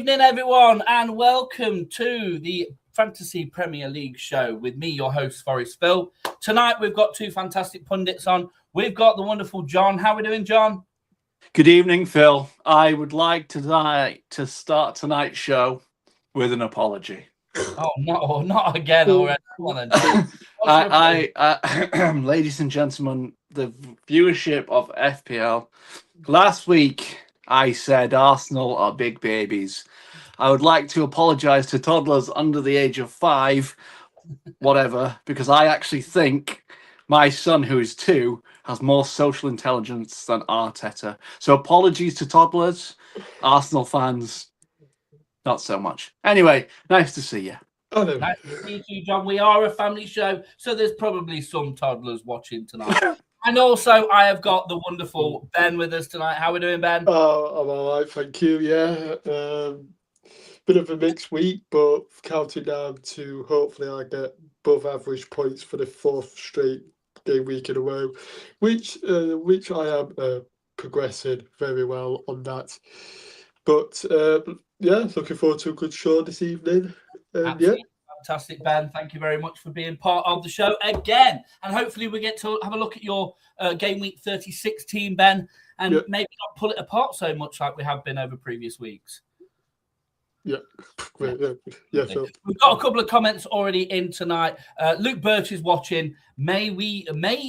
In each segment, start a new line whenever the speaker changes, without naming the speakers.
evening, everyone, and welcome to the Fantasy Premier League show with me, your host, Forrest Phil. Tonight, we've got two fantastic pundits on. We've got the wonderful John. How are we doing, John?
Good evening, Phil. I would like to start tonight's show with an apology.
Oh, not again already.
Ladies and gentlemen, the viewership of FPL. Last week, I said Arsenal are big babies. I would like to apologise to toddlers under the age of 5, whatever, because I actually think my son, who is 2, has more social intelligence than Arteta. So apologies to toddlers, Arsenal fans, not so much. Anyway, nice to see you.
Nice to see you, John. We are a family show, so there's probably some toddlers watching tonight. And also, I have got the wonderful Ben with us tonight. How are we doing, Ben?
Oh, I'm all right, thank you. Yeah, bit of a mixed week, but counting down to hopefully I get above average points for the 4th straight game week in a row, which I am progressing very well on that. But yeah, looking forward to a good show this evening.
Absolutely. Fantastic, Ben. Thank you very much for being part of the show again. And hopefully we get to have a look at your Game Week 36 team, Ben, and maybe not pull it apart so much like we have been over previous weeks.
Yeah. Sure.
We've got a couple of comments already in tonight. Luke Birch is watching. May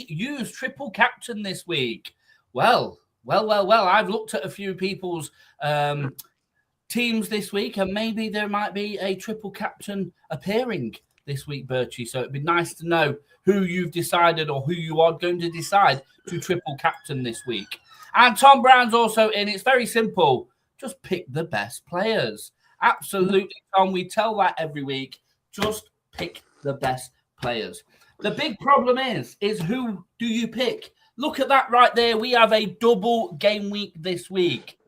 use triple captain this week? Well. I've looked at a few people's teams this week, and maybe there might be a triple captain appearing this week, Birchie. So it'd be nice to know who you've decided or who you are going to decide to triple captain this week. And Tom Brown's also in. It's very simple. Just pick the best players. Absolutely, Tom. We tell that every week. Just pick the best players. The big problem is who do you pick? Look at that right there. We have a double game week this week.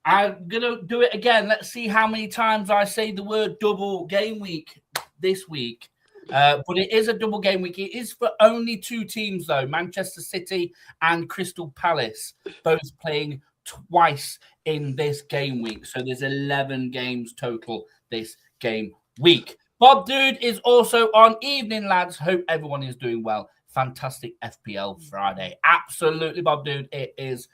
I'm going to do it again. Let's see how many times I say the word double game week this week. But it is a double game week. It is for only 2 teams, though. Manchester City and Crystal Palace, both playing twice in this game week. So there's 11 games total this game week. Bob Dude is also on. Evening, lads. Hope everyone is doing well. Fantastic FPL Friday. Absolutely, Bob Dude. It is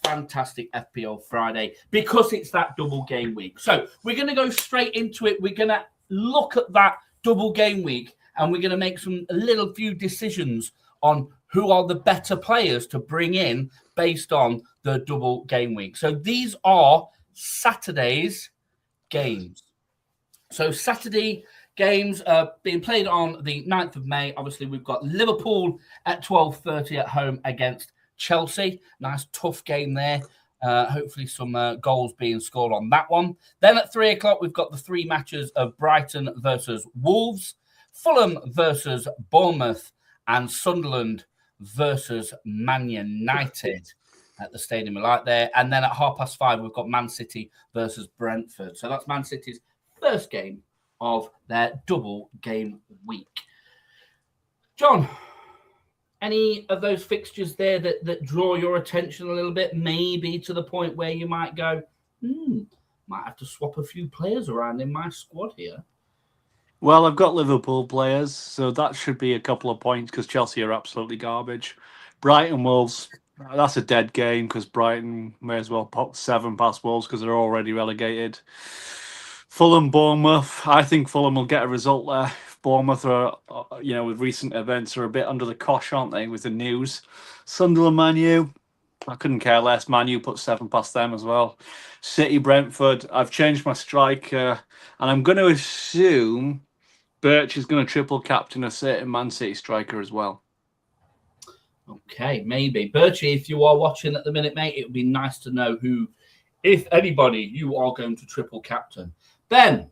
fantastic FPL Friday because it's that double game week. So we're going to go straight into it. We're going to look at that double game week and we're going to make a few decisions on who are the better players to bring in based on the double game week. So these are Saturday's games. So Saturday games being played on the 9th of May. Obviously, we've got Liverpool at 12:30 at home against Chelsea. Nice tough game there. Hopefully some goals being scored on that one. Then at 3 o'clock, we've got the 3 matches of Brighton versus Wolves, Fulham versus Bournemouth, and Sunderland versus Man United at the Stadium of Light there. And then at 5:30, we've got Man City versus Brentford. So that's Man City's first game of their double game week. John, any of those fixtures there that draw your attention a little bit, maybe to the point where you might go, might have to swap a few players around in my squad here?
Well, I've got Liverpool players, so that should be a couple of points because Chelsea are absolutely garbage. Brighton Wolves, that's a dead game because Brighton may as well pop 7 past Wolves because they're already relegated. Fulham Bournemouth, I think Fulham will get a result there. Bournemouth are, with recent events, are a bit under the cosh, aren't they, with the news? Sunderland, Man U, I couldn't care less. Man U put 7 past them as well. City, Brentford, I've changed my striker, and I'm going to assume Birch is going to triple captain a certain Man City striker as well.
Okay, maybe. Birchie, if you are watching at the minute, mate, it would be nice to know who, if anybody, you are going to triple captain. Ben,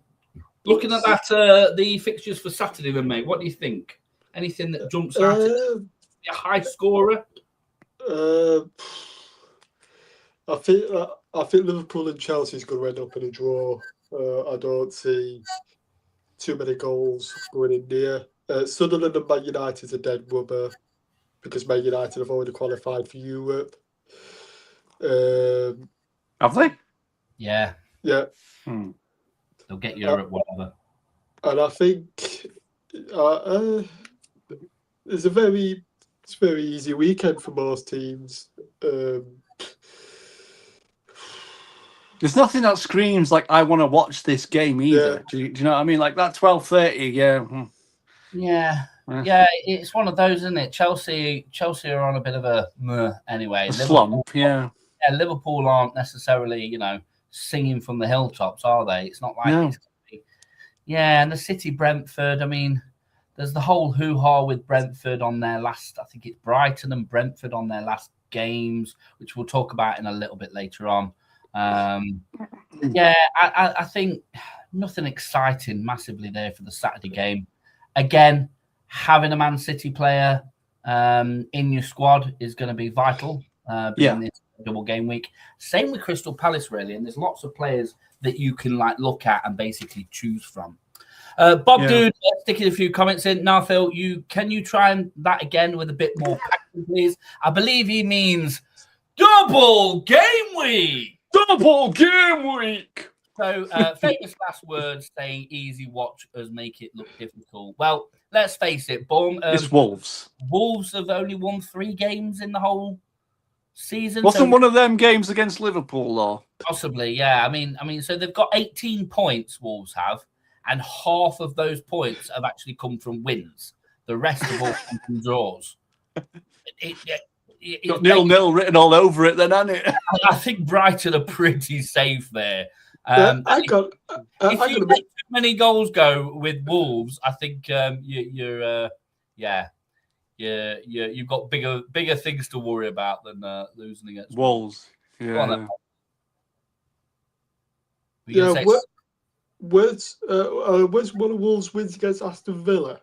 looking at that, the fixtures for Saturday, then, mate, what do you think? Anything that jumps out? A high scorer?
I think Liverpool and Chelsea is going to end up in a draw. I don't see too many goals going in there. Sunderland and Man United is a dead rubber because Man United have already qualified for Europe.
Have they?
Yeah.
Yeah.
They'll get you at whatever.
And I think it's a very easy weekend for most teams.
There's nothing that screams like I want to watch this game either.
Yeah.
Do you know what I mean? Like that 12:30,
Yeah. Yeah, it's one of those, isn't it? Chelsea are on a bit of a anyway.
A slump, yeah.
Liverpool aren't necessarily, singing from the hilltops, are they? It's not like it's and the City Brentford. I mean, there's the whole hoo-ha with Brentford on their last. I think it's Brighton and Brentford on their last games, which we'll talk about in a little bit later on. I think nothing exciting massively there for the Saturday game. Again, having a Man City player in your squad is going to be vital in this double game week. Same with Crystal Palace, really. And there's lots of players that you can look at and basically choose from. Bob Dude, sticking a few comments in. Now, Phil, can you try that again with a bit more passion, please? I believe he means double game week.
Double game week.
So, famous last words saying easy watchers make it look difficult. Well, let's face it,
it's Wolves.
Wolves have only won 3 games in the whole season.
Wasn't one of them games against Liverpool, though?
Possibly, yeah. I mean, so they've got 18 points, Wolves have, and half of those points have actually come from wins. The rest have all come from draws.
Got 0-0 written all over it, then, hasn't it?
I think Brighton are pretty safe there.
If
you let too many goals go with Wolves, I think you've got bigger things to worry about than losing against
Wolves. Yeah.
Where's one of Wolves' wins against Aston Villa?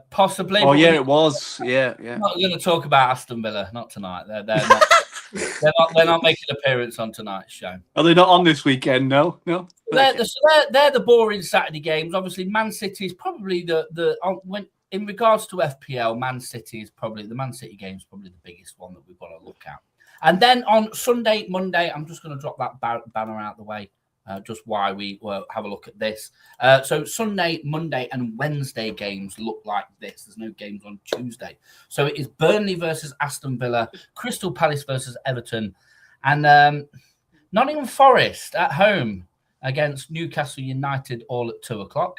Possibly.
Oh yeah, it was. Yeah.
I'm not going to talk about Aston Villa, not tonight. They're not. They're not making an appearance on tonight's show.
Are they not on this weekend? No.
They're the boring Saturday games. Obviously, Man City is probably when in regards to FPL, Man City is probably the Man City game is probably the biggest one that we've got to look at. And then on Sunday, Monday, I'm just going to drop that banner out the way. Just why we have a look at this. So Sunday, Monday, and Wednesday games look like this. There's no games on Tuesday. So it is Burnley versus Aston Villa, Crystal Palace versus Everton, and Nottingham Forest at home against Newcastle United all at 2:00.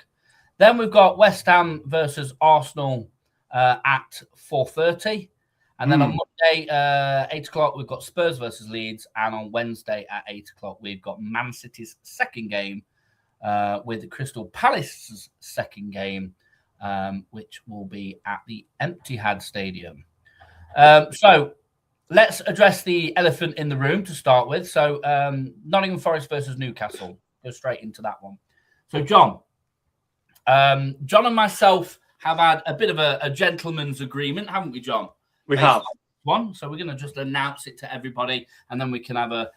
Then we've got West Ham versus Arsenal at 4:30. And then on Monday, 8:00, we've got Spurs versus Leeds. And on Wednesday at 8:00, we've got Man City's second game with Crystal Palace's second game, which will be at the Etihad Stadium. So let's address the elephant in the room to start with. So Nottingham Forest versus Newcastle. Go straight into that one. So John and myself have had a bit of a gentleman's agreement, haven't we, John?
We have
one, so we're going to just announce it to everybody, and then we can have a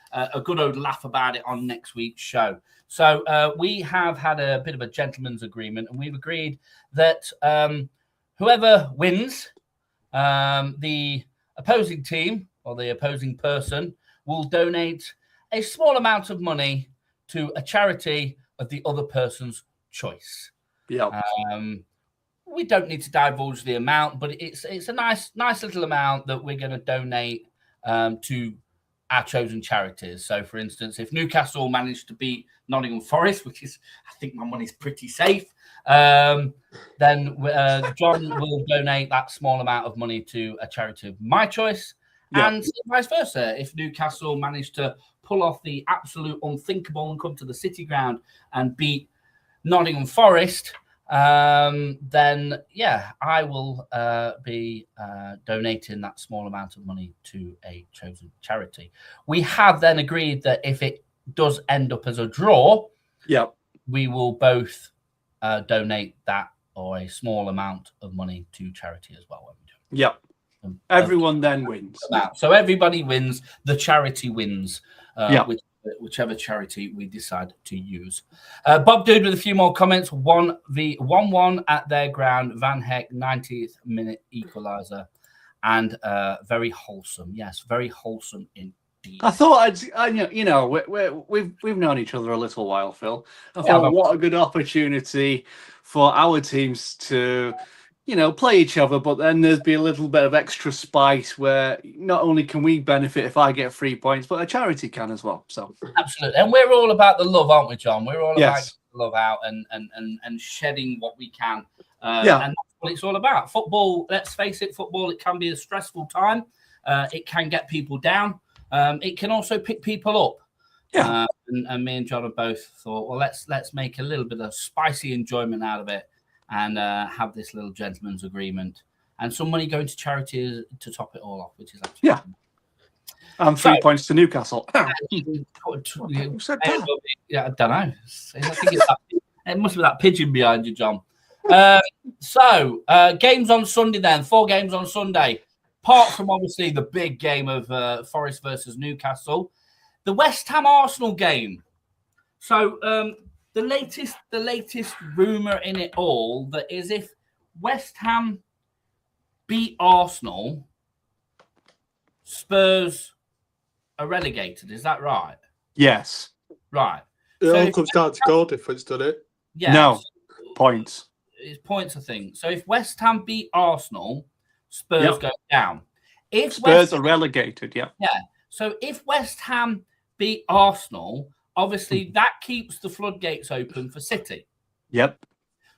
good old laugh about it on next week's show. So we have had a bit of a gentleman's agreement, and we've agreed that whoever wins, the opposing team or the opposing person will donate a small amount of money to a charity of the other person's choice.
Yeah.
We don't need to divulge the amount, but it's a nice little amount that we're going to donate to our chosen charities. So, for instance, if Newcastle managed to beat Nottingham Forest, which is, I think my money's pretty safe, then John will donate that small amount of money to a charity of my choice, and vice versa. If Newcastle managed to pull off the absolute unthinkable and come to the City Ground and beat Nottingham Forest, then I will be donating that small amount of money to a chosen charity. We have then agreed that if it does end up as a draw, we will both donate that or a small amount of money to charity as well.
Everyone then wins.
So everybody wins. The charity wins. Whichever charity we decide to use. Bob Dude with a few more comments. 1-1 at their ground. Van Heck, 90th minute equaliser. And very wholesome. Yes, very wholesome
I thought we've known each other a little while, Phil. I thought, what a good opportunity for our teams to, play each other, but then there's be a little bit of extra spice where not only can we benefit if I get 3 points, but a charity can as well. So
absolutely, and we're all about the love, aren't we, John? We're all about
yes.
love out and shedding what we can.
Yeah.
And that's what it's all about. Football, let's face it, football, it can be a stressful time. It can get people down. It can also pick people up.
Yeah.
And me and John have both thought, well, let's make a little bit of spicy enjoyment out of it and have this little gentleman's agreement. And some money going to charity to top it all off, which is absolutely
And 3 points to Newcastle.
Who said that? Yeah, I don't know. I think it must be that pigeon behind you, John. So games on Sunday then. 4 games on Sunday. Apart from obviously the big game of Forest versus Newcastle, the West Ham Arsenal game. So the latest rumor in it all that is if West Ham beat Arsenal, Spurs are relegated. Is that right?
Yes.
Right.
It all comes down to goal difference, doesn't it?
Yeah.
No. Points.
It's points, I think. So if West Ham beat Arsenal, Spurs go down. If
Spurs are relegated, yeah.
So if West Ham beat Arsenal, obviously that keeps the floodgates open for City.
Yep.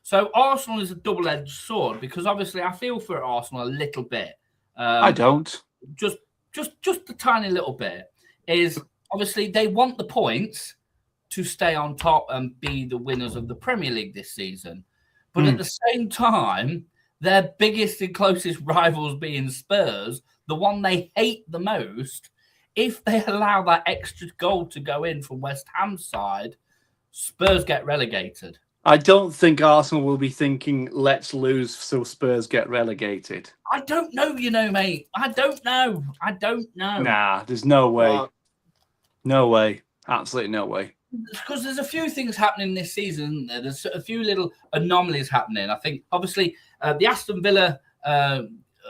So Arsenal is a double-edged sword because obviously I feel for Arsenal a little bit.
I don't.
Just a tiny little bit. Is obviously they want the points to stay on top and be the winners of the Premier League this season. But at the same time, their biggest and closest rivals being Spurs, the one they hate the most, if they allow that extra goal to go in from West Ham's side, Spurs get relegated.
I don't think Arsenal will be thinking, let's lose so Spurs get relegated.
I don't know, mate. I don't know.
Nah, there's no way. No way. Absolutely no way.
Because there's a few things happening this season. There's a few little anomalies happening. I think, obviously, the Aston Villa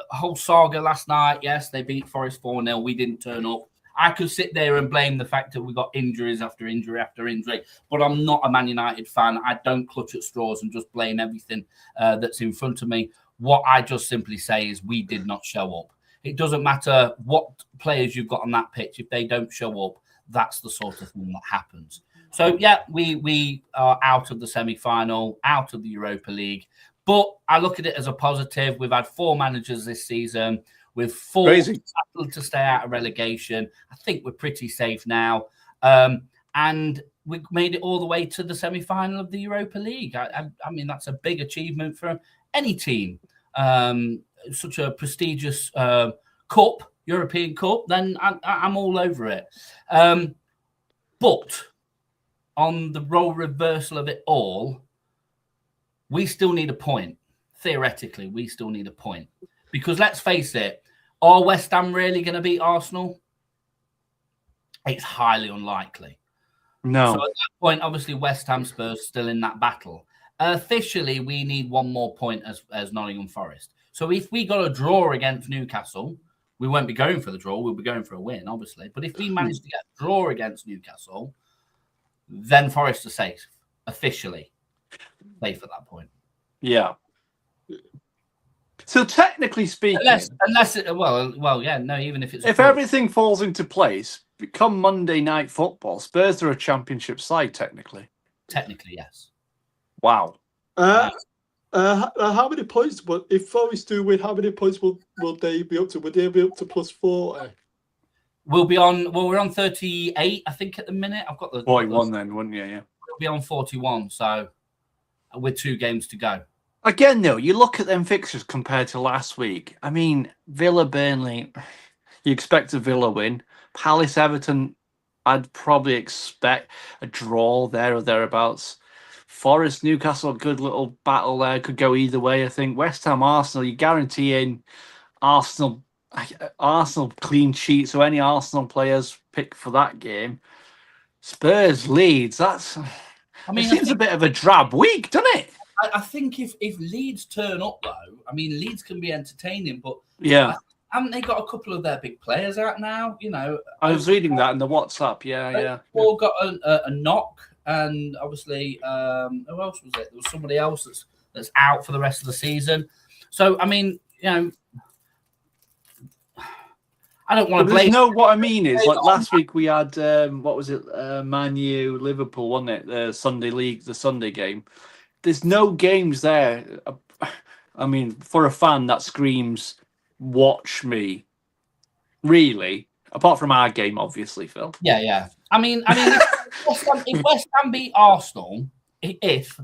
whole saga last night, yes, they beat Forest 4-0. We didn't turn up. I could sit there and blame the fact that we got injuries after injury after injury, but I'm not a Man United fan. I don't clutch at straws and just blame everything that's in front of me. What I just simply say is we did not show up. It doesn't matter what players you've got on that pitch. If they don't show up, that's the sort of thing that happens. So, yeah, we are out of the semi-final, out of the Europa League. But I look at it as a positive. We've had 4 managers this season. We've 4 to stay out of relegation. I think we're pretty safe now. And we made it all the way to the semi-final of the Europa League. I mean, that's a big achievement for any team. Such a prestigious cup, European Cup, then I'm all over it. But on the role reversal of it all, we still need a point. Theoretically, we still need a point. Because let's face it, are West Ham really going to beat Arsenal? It's highly unlikely.
No.
So at that point, obviously, West Ham Spurs still in that battle. Officially, we need 1 more point as Nottingham Forest. So if we got a draw against Newcastle, we won't be going for the draw. We'll be going for a win, obviously. But if we manage to get a draw against Newcastle, then Forest are safe, officially. Safe at that point.
Yeah. So technically speaking,
unless even if it's
everything falls into place, come Monday Night Football, Spurs are a championship side technically.
Technically, yes.
Wow.
How many points? But if Forest do win, how many points will they be up to? Would they be up to plus 40?
We'll be on. Well, we're on 38, I think, at the minute. I've got the
41 then, wouldn't you? Yeah.
We'll be on 41. So with 2 games to go.
Again, though, you look at them fixtures compared to last week. I mean, Villa, Burnley, you expect a Villa win. Palace, Everton, I'd probably expect a draw there or thereabouts. Forest, Newcastle, a good little battle there. Could go either way, I think. West Ham, Arsenal, you're guaranteeing Arsenal clean sheet. So any Arsenal players pick for that game. Spurs, Leeds, it seems a bit of a drab week, doesn't it?
I think if Leeds turn up, though, I mean, Leeds can be entertaining, but
yeah,
haven't they got a couple of their big players out now?
I was reading that in the WhatsApp. Yeah.
All got a knock, and obviously, who else was it? There was somebody else that's out for the rest of the season. So, I mean, I don't want to blame.
What I mean is, like last week we had what was it? Man U, Liverpool, wasn't it? The Sunday league, the Sunday game. There's no games there. I mean, for a fan, that screams, "Watch me." Really, apart from our game, obviously, Phil.
Yeah. I mean, if West Ham beat Arsenal, if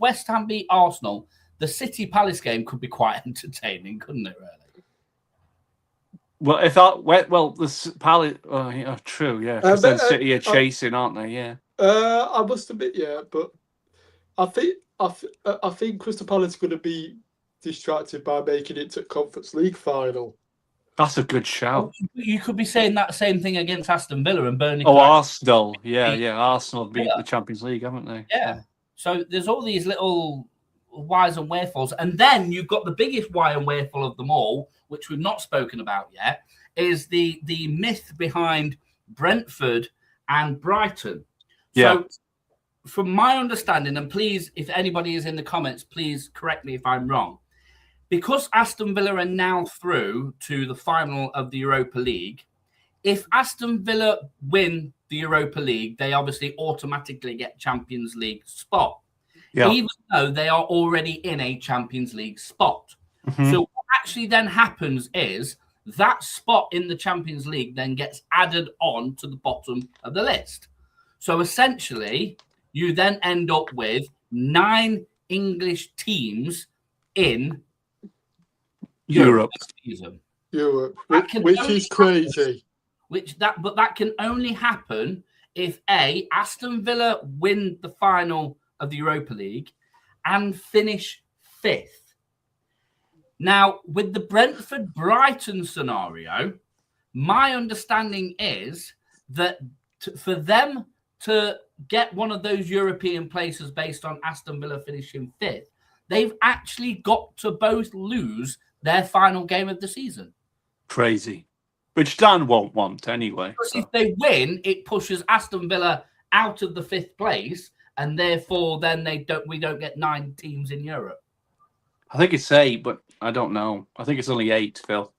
West Ham beat Arsenal, the City Palace game could be quite entertaining, couldn't it? Really.
Well, the Palace. Oh, yeah, true. Yeah, because then City are chasing, aren't they? Yeah.
I must admit, yeah, but I think Crystal Palace are going to be distracted by making it to Conference League final.
That's a good shout.
You could be saying that same thing against Aston Villa and Burnley.
Oh, Arsenal. Yeah. Arsenal beat the Champions League, haven't they?
Yeah. So there's all these little whys and wherefores. And then you've got the biggest why and wherefore of them all, which we've not spoken about yet, is the myth behind Brentford and Brighton.
Yeah.
So from my understanding, and please, if anybody is in the comments, please correct me if I'm wrong. Because Aston Villa are now through to the final of the Europa League, if Aston Villa win the Europa League, they obviously automatically get Champions League spot, even though they are already in a Champions League spot. Mm-hmm. So what actually then happens is that spot in the Champions League then gets added on to the bottom of the list. So essentially, you then end up with 9 English teams in
Europe, which is crazy.
But that can only happen if Aston Villa win the final of the Europa League and finish 5th. Now, with the Brentford-Brighton scenario, my understanding is that for them to get one of those European places based on Aston Villa finishing 5th, they've actually got to both lose their final game of the season.
Crazy. Which Dan won't want anyway.
So. If they win, it pushes Aston Villa out of the 5th place, and therefore then we don't get 9 teams in Europe.
I think it's 8, but I don't know. I think it's only 8, Phil.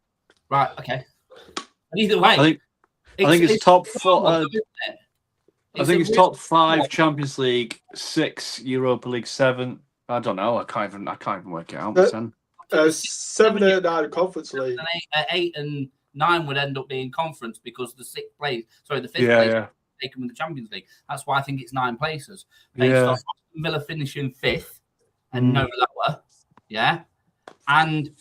Right, okay. But either way,
I think it's top 4. I think it's top 5 Champions League, 6 Europa League, 7. I don't know. I can't even work it out.
7, 8, 9 Conference League.
8 and 9 would end up being conference because the 5th place taken with the Champions League. That's why I think it's 9 places. Based on Villa finishing 5th and no lower. Yeah. And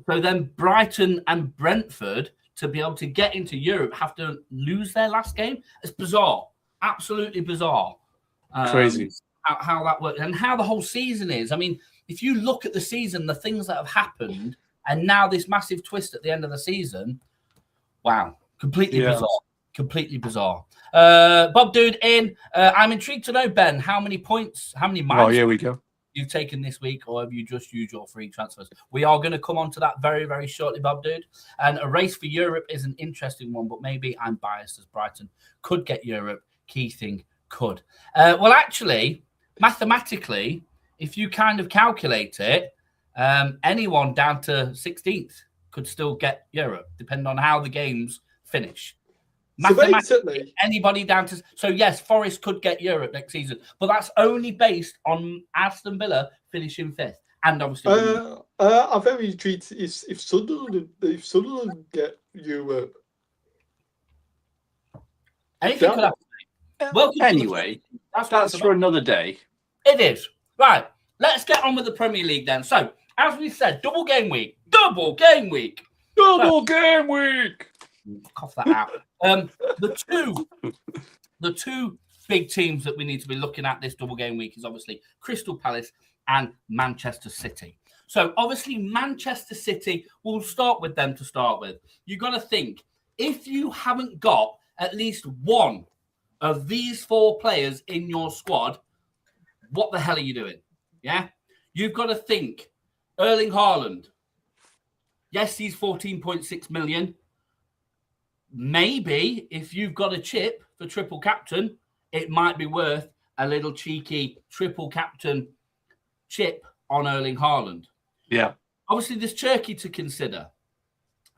so then Brighton and Brentford, to be able to get into Europe, have to lose their last game. It's bizarre. Absolutely bizarre.
Crazy.
How that works and how the whole season is. I mean, if you look at the season, the things that have happened, and now this massive twist at the end of the season, wow, completely bizarre. Completely bizarre. Bob Dude in. I'm intrigued to know, Ben, how many points, how many miles
here we go.
You've taken this week, or have you just used your free transfers? We are going to come on to that very, very shortly, Bob Dude. And a race for Europe is an interesting one, but maybe I'm biased as Brighton could get Europe. Key thing could. Well, actually, mathematically, if you kind of calculate it, anyone down to 16th could still get Europe, depending on how the games finish. Mathematically, anybody down to... So, yes, Forest could get Europe next season, but that's only based on Aston Villa finishing 5th. And obviously...
I'm very intrigued if Sunderland get Europe.
Anything could happen. Well,
anyway, that's for another day.
It is. Right, let's get on with the Premier League then. So, as we said, double game week. Double game week. Cough that out. The two big teams that we need to be looking at this double game week is obviously Crystal Palace and Manchester City. So obviously Manchester City, we'll start with them to start with. You've got to think, if you haven't got at least one of these 4 players in your squad, what the hell are you doing? Yeah? You've got to think Erling Haaland, Yes, he's 14.6 million. Maybe if you've got a chip for triple captain, it might be worth a little cheeky triple captain chip on Erling Haaland.
Yeah.
Obviously, there's Turkey to consider.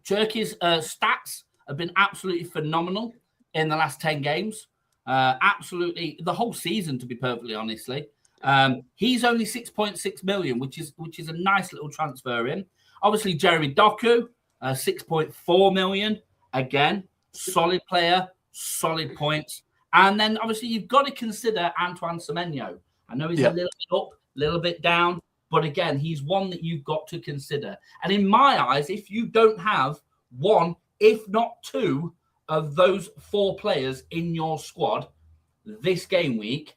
Turkey's stats have been absolutely phenomenal in the last 10 games. Absolutely, the whole season, to be perfectly honestly. He's only 6.6 million, which is a nice little transfer in. Obviously, Jeremy Doku, 6.4 million. Again, solid player, solid points. And then, obviously, you've got to consider Antoine Semenyo. I know he's a little bit up, a little bit down. But again, he's one that you've got to consider. And in my eyes, if you don't have one, if not two, of those 4 players in your squad this game week,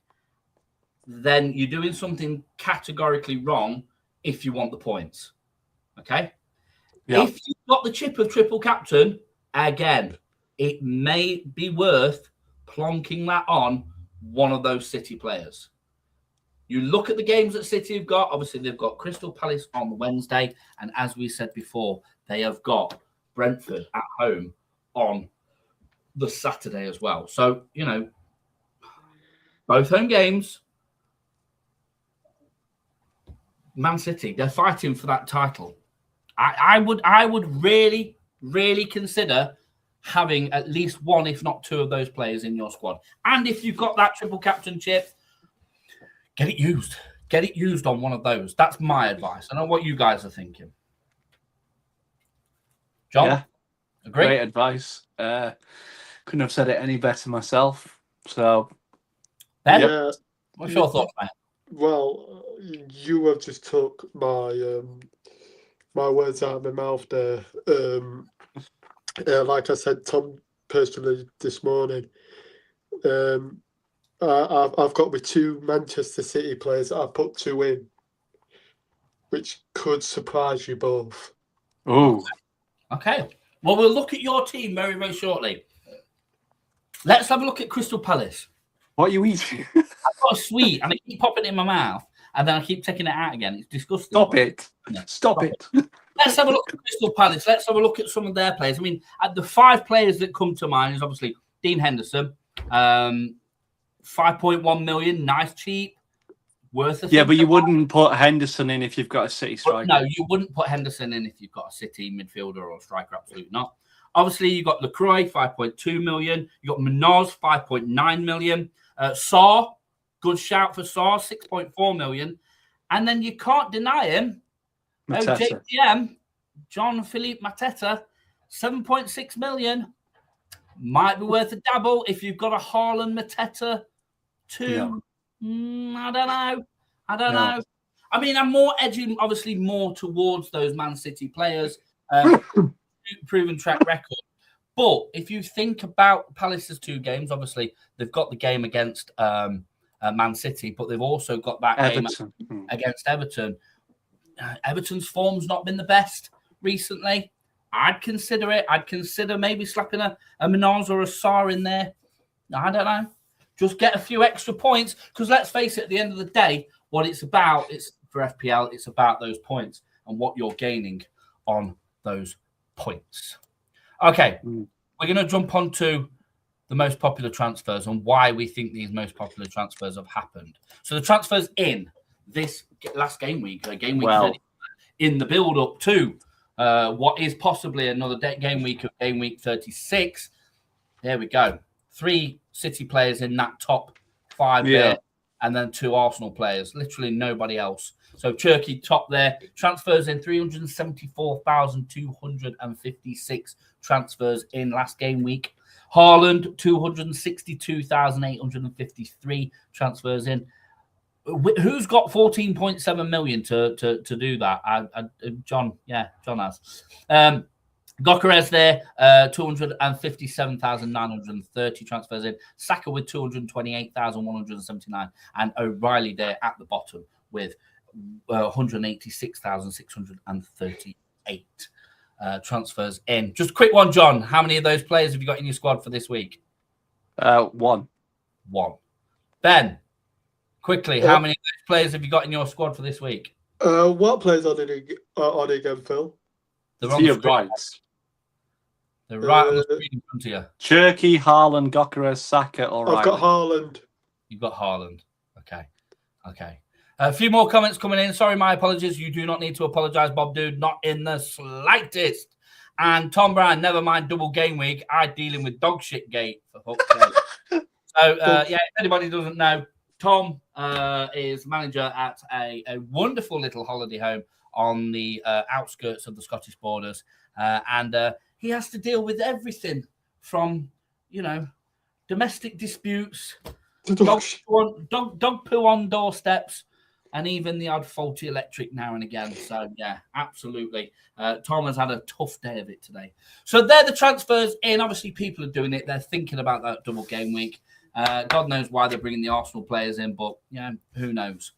then you're doing something categorically wrong if you want the points. Okay? Yeah. If you've got the chip of triple captain, again, it may be worth plonking that on one of those City players. You look at the games that City have got. Obviously, they've got Crystal Palace on the Wednesday. And as we said before, they have got Brentford at home on the Saturday as well. So, both home games. Man City, they're fighting for that title. I would really, really consider having at least one, if not two, of those players in your squad. And if you've got that triple captain chip, get it used. Get it used on one of those. That's my advice. I know what you guys are thinking. John?
Yeah.
Agree?
Great advice. Couldn't have said it any better myself. So,
Ben,
Yeah.
what's your thoughts, mate?
Well, you have just took my my words out of my mouth there. Like I said, Tom, personally this morning, I've got with 2 Manchester City players. I put 2 in, which could surprise you both.
oh,
Okay. Well, we'll look at your team very, very shortly. Let's have a look at Crystal Palace.
what are you eating?
I've got a sweet, and I keep popping it in my mouth, and then I keep taking it out again. It's disgusting.
Stop it.
Yeah.
Stop it.
Let's have a look at Crystal Palace. Let's have a look at some of their players. I mean, the 5 players that come to mind is obviously Dean Henderson, 5.1 million, nice, cheap, worth a thing.
Yeah, but you wouldn't put Henderson in if you've got a City striker.
No, you wouldn't put Henderson in if you've got a City midfielder or striker, absolutely not. Obviously, you've got Lacroix, 5.2 million. You've got Munoz, 5.9 million. Saar, good shout for Saar, 6.4 million. And then you can't deny him.
Mateta.
JPM, John Philippe Mateta, 7.6 million. Might be worth a dabble if you've got a Haaland Mateta too. Yeah. I don't know. I mean, I'm more edging, obviously, more towards those Man City players. Proven track record. But if you think about Palace's 2 games, obviously, they've got the game against Man City, but they've also got that
Everton.
game against Everton. Everton's form's not been the best recently. I'd consider it. I'd consider maybe slapping a Munoz or a Saar in there. I don't know. Just get a few extra points, because let's face it, at the end of the day, what it's about, it's for FPL, it's about those points and what you're gaining on those points. Okay, we're going to jump on to the most popular transfers and why we think these most popular transfers have happened. So the transfers in this last game week 30, in the build-up to what is possibly another game week of game week 36. There we go. 3 City players in that top 5 there, and then 2 Arsenal players. Literally nobody else. So Turkey top there. Transfers in 374,256 transfers in last game week. Haaland, 262,853 transfers in. Who's got 14.7 million to do that? John has. Gokeres there, 257,930 transfers in. Saka with 228,179. And O'Reilly there at the bottom with 186,638 transfers in. Just a quick one, John. How many of those players have you got in your squad for this week?
1.
Ben, quickly, how many of those players have you got in your squad for this week?
What players are on again, Phil?
They're
To
on the
your
screen.
right.
They're right on the screen in front of you.
Cherky, Haaland, Gyökeres, Saka, or
I've got Haaland.
You've got Haaland. Okay. A few more comments coming in. Sorry, my apologies. You do not need to apologise, Bob Dude. Not in the slightest. And Tom Brown, never mind double game week. I'm dealing with dog shit gate for fuck's sake. So, if anybody doesn't know, Tom is manager at a wonderful little holiday home on the outskirts of the Scottish borders. And he has to deal with everything from, domestic disputes, dog poo on doorsteps, and even the odd faulty electric now and again. So, yeah, absolutely. Tom has had a tough day of it today. So they're the transfers in. Obviously, people are doing it. They're thinking about that double game week. God knows why they're bringing the Arsenal players in, but, who knows.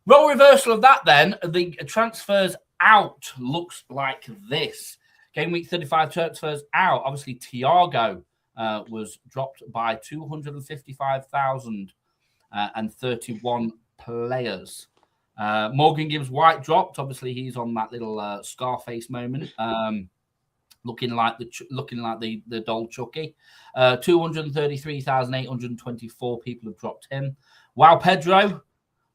Role reversal of that, then. The transfers out looks like this. Game week 35 transfers out. Obviously, Thiago was dropped by 255,000 and 31 players. Morgan Gibbs-White dropped. Obviously, he's on that little Scarface moment, looking like the Dole Chucky. 233,824 people have dropped him. Wow, Pedro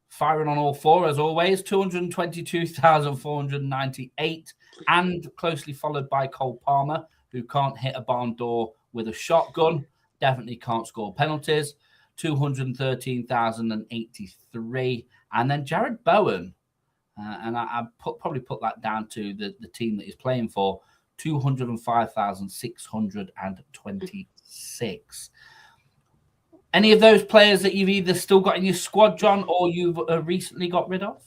firing on all four as always. 222,498, and closely followed by Cole Palmer, who can't hit a barn door with a shotgun. Definitely can't score penalties. 213,083, and then Jared Bowen, and I probably put that down to the team that he's playing for. 205,626. Any of those players that you've either still got in your squad, John, or you've recently got rid of?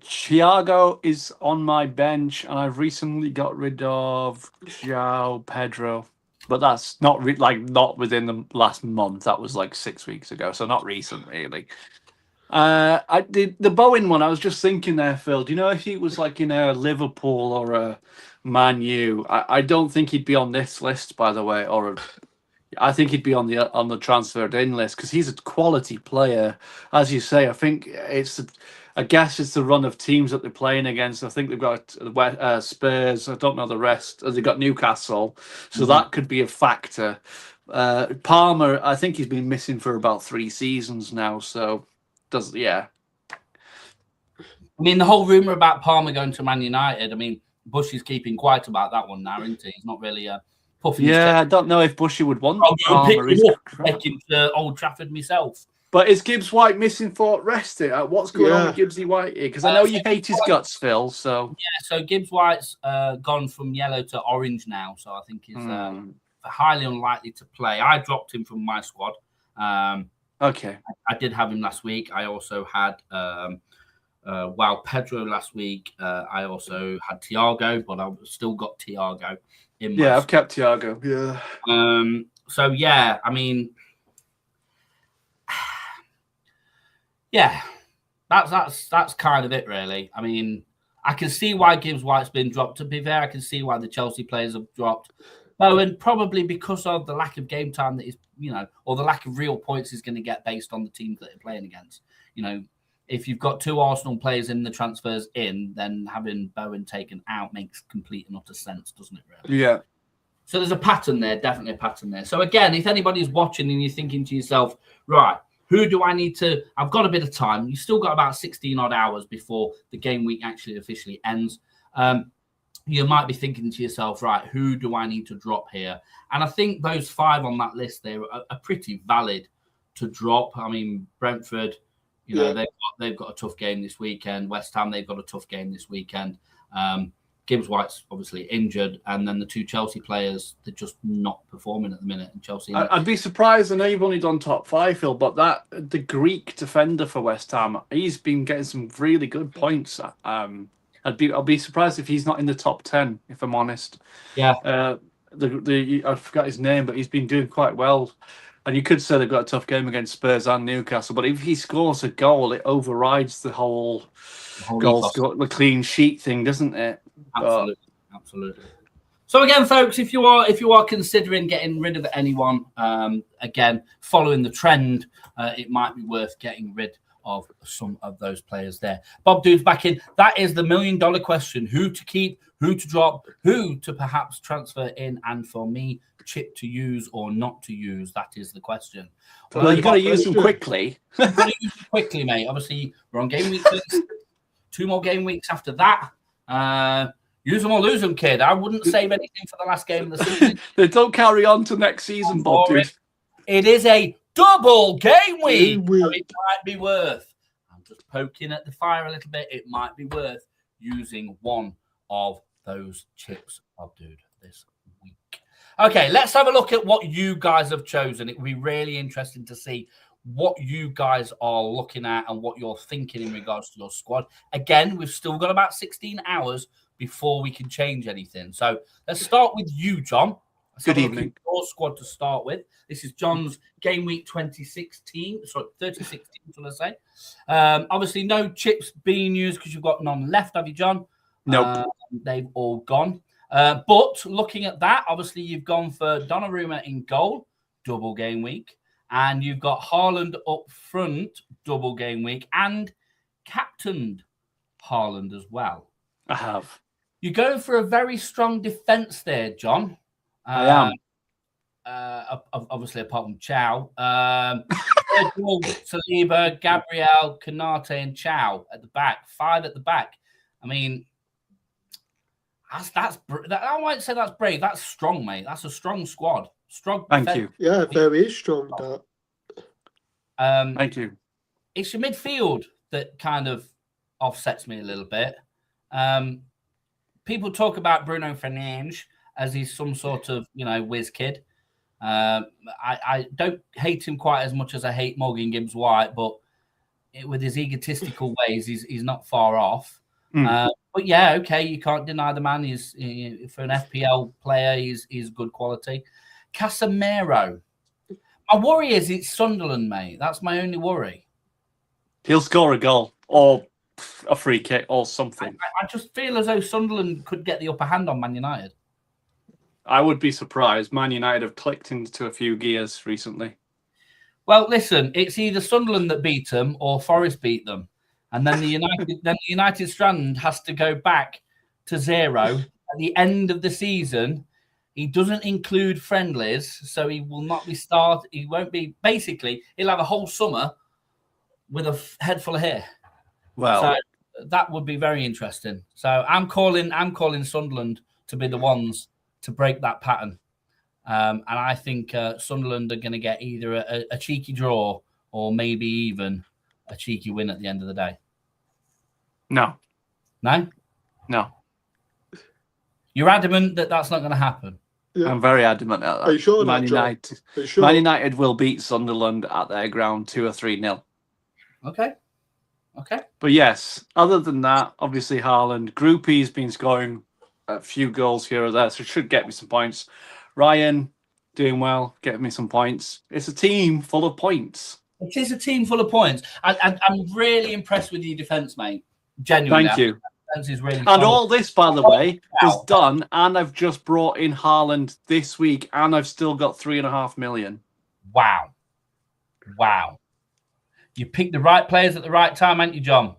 Thiago is on my bench, and I've recently got rid of João Pedro. But that's not not within the last month. That was like 6 weeks ago, so not recent, really. I did the Bowen one. I was just thinking there, Phil. Do you know if he was like in a Liverpool or a Man U? I don't think he'd be on this list, by the way. Or I think he'd be on the transferred in list because he's a quality player, as you say. I think I guess it's the run of teams that they're playing against. I think they've got Spurs. I don't know the rest. They've got Newcastle, so that could be a factor. Palmer, I think he's been missing for about 3 seasons now. So,
I mean, the whole rumor about Palmer going to Man United. I mean, Bushy's keeping quiet about that one now, isn't he? He's not really puffing.
Yeah, I don't know if Bushy would want
Palmer. Pick him to Old Trafford myself.
But is Gibbs-White missing for rest? What's going on with Gibbsy-White here? Because I know you hate his guts, Phil. So
so Gibbs-White's gone from yellow to orange now. So I think he's highly unlikely to play. I dropped him from my squad.
Okay.
I did have him last week. I also had Pedro last week. I also had Thiago, but I've still got Thiago in my
I've kept Thiago. Yeah.
I mean, that's kind of it, really. I mean, I can see why Gibbs-White's been dropped. To be fair, I can see why the Chelsea players have dropped. Bowen, probably because of the lack of game time that is, or the lack of real points he's going to get based on the teams that they're playing against. If you've got 2 Arsenal players in the transfers in, then having Bowen taken out makes complete and utter sense, doesn't it, really?
Yeah.
So there's a pattern there, definitely a pattern there. So again, if anybody's watching and you're thinking to yourself, right, who do I need to... I've got a bit of time. You've still got about 16 odd hours before the game week actually officially ends. You might be thinking to yourself, right, who do I need to drop here? And I think those 5 on that list there are pretty valid to drop. I mean, Brentford, they've got a tough game this weekend. West Ham, they've got a tough game this weekend. Gibbs-White's obviously injured, and then the 2 Chelsea players, they're just not performing at the minute. And Chelsea,
I'd be surprised. I know you've only done top 5, Phil, but the Greek defender for West Ham, he's been getting some really good points. I'll be surprised if he's not in the top 10, if I'm honest.
Yeah.
I forgot his name, but he's been doing quite well. And you could say they've got a tough game against Spurs and Newcastle, but if he scores a goal, it overrides the whole goal score, the clean sheet thing, doesn't it?
Absolutely. So again, folks, if you are considering getting rid of anyone, again, following the trend, it might be worth getting rid of some of those players there. Bob Dude's back in. That is the $1 million question. Who to keep, who to drop, who to perhaps transfer in, and for me, chip to use or not to use. That is the question.
Well, you've got to use them quickly.
You've got to use them quickly, mate. Obviously, we're on game week 6. 2 more game weeks after that. Use them or lose them, kid. I wouldn't save anything for the last game of the season.
They don't carry on to next season, Bob.
It is a double game week. So it might be worth. I'm just poking at the fire a little bit. It might be worth using one of those chips, Bob Dude, this week. Okay, let's have a look at what you guys have chosen. It will be really interesting to see what you guys are looking at and what you're thinking in regards to your squad. Again, we've still got about 16 hours before we can change anything. So let's start with you, John.
Good evening.
Your squad to start with. This is John's game week 2016. Sorry, 2016, should I say. Obviously, no chips being used because you've got none left, have you, John?
Nope.
They've all gone. But looking at that, obviously, you've gone for Donnarumma in goal, double game week. And you've got Haaland up front, double game week, and captained Haaland as well.
I have.
You're going for a very strong defence there, John.
I
am. Obviously, apart from Chow. Saliba, Gabriel, Kanate, and Chow at the back. 5 at the back. I mean, I might say that's brave. That's strong, mate. That's a strong squad. Strong.
Thank you.
Yeah, very strong. That.
Thank you.
It's your midfield that kind of offsets me a little bit. People talk about Bruno Fernandes as he's some sort of, whiz kid. I don't hate him quite as much as I hate Morgan Gibbs-White, but with his egotistical ways, he's not far off. But yeah, okay, you can't deny the man. He's for an FPL player, he's good quality. Casemiro. My worry is it's Sunderland, mate. That's my only worry.
He'll score a goal or a free kick or something.
I just feel as though Sunderland could get the upper hand on Man United.
I would be surprised. Man United have clicked into a few gears recently.
Well, listen, it's either Sunderland that beat them or Forest beat them. And then the United strand has to go back to 0 at the end of the season. He doesn't include friendlies, so he will not be started. He won't be. Basically, he'll have a whole summer with a head full of hair.
Well,
so that would be very interesting. So I'm calling Sunderland to be the ones to break that pattern, and I think Sunderland are going to get either a cheeky draw or maybe even a cheeky win at the end of the day.
No.
You're adamant that that's not going to happen.
Yeah.
I'm very adamant at that.
Are you sure?
Man United.
Sure?
Man United will beat Sunderland at their ground 2 or 3-0.
Okay.
But yes, other than that, obviously Haaland. Groupie's been scoring a few goals here or there, so it should get me some points. Ryan doing well, getting me some points. It's a team full of points.
It is a team full of points. I'm really impressed with your defence, mate. Genuinely.
Thank you.
Defence is really
And
solid.
all this, by the way, is done, and I've just brought in Haaland this week, and I've still got 3.5 million.
Wow. You picked the right players at the right time, haven't you, John?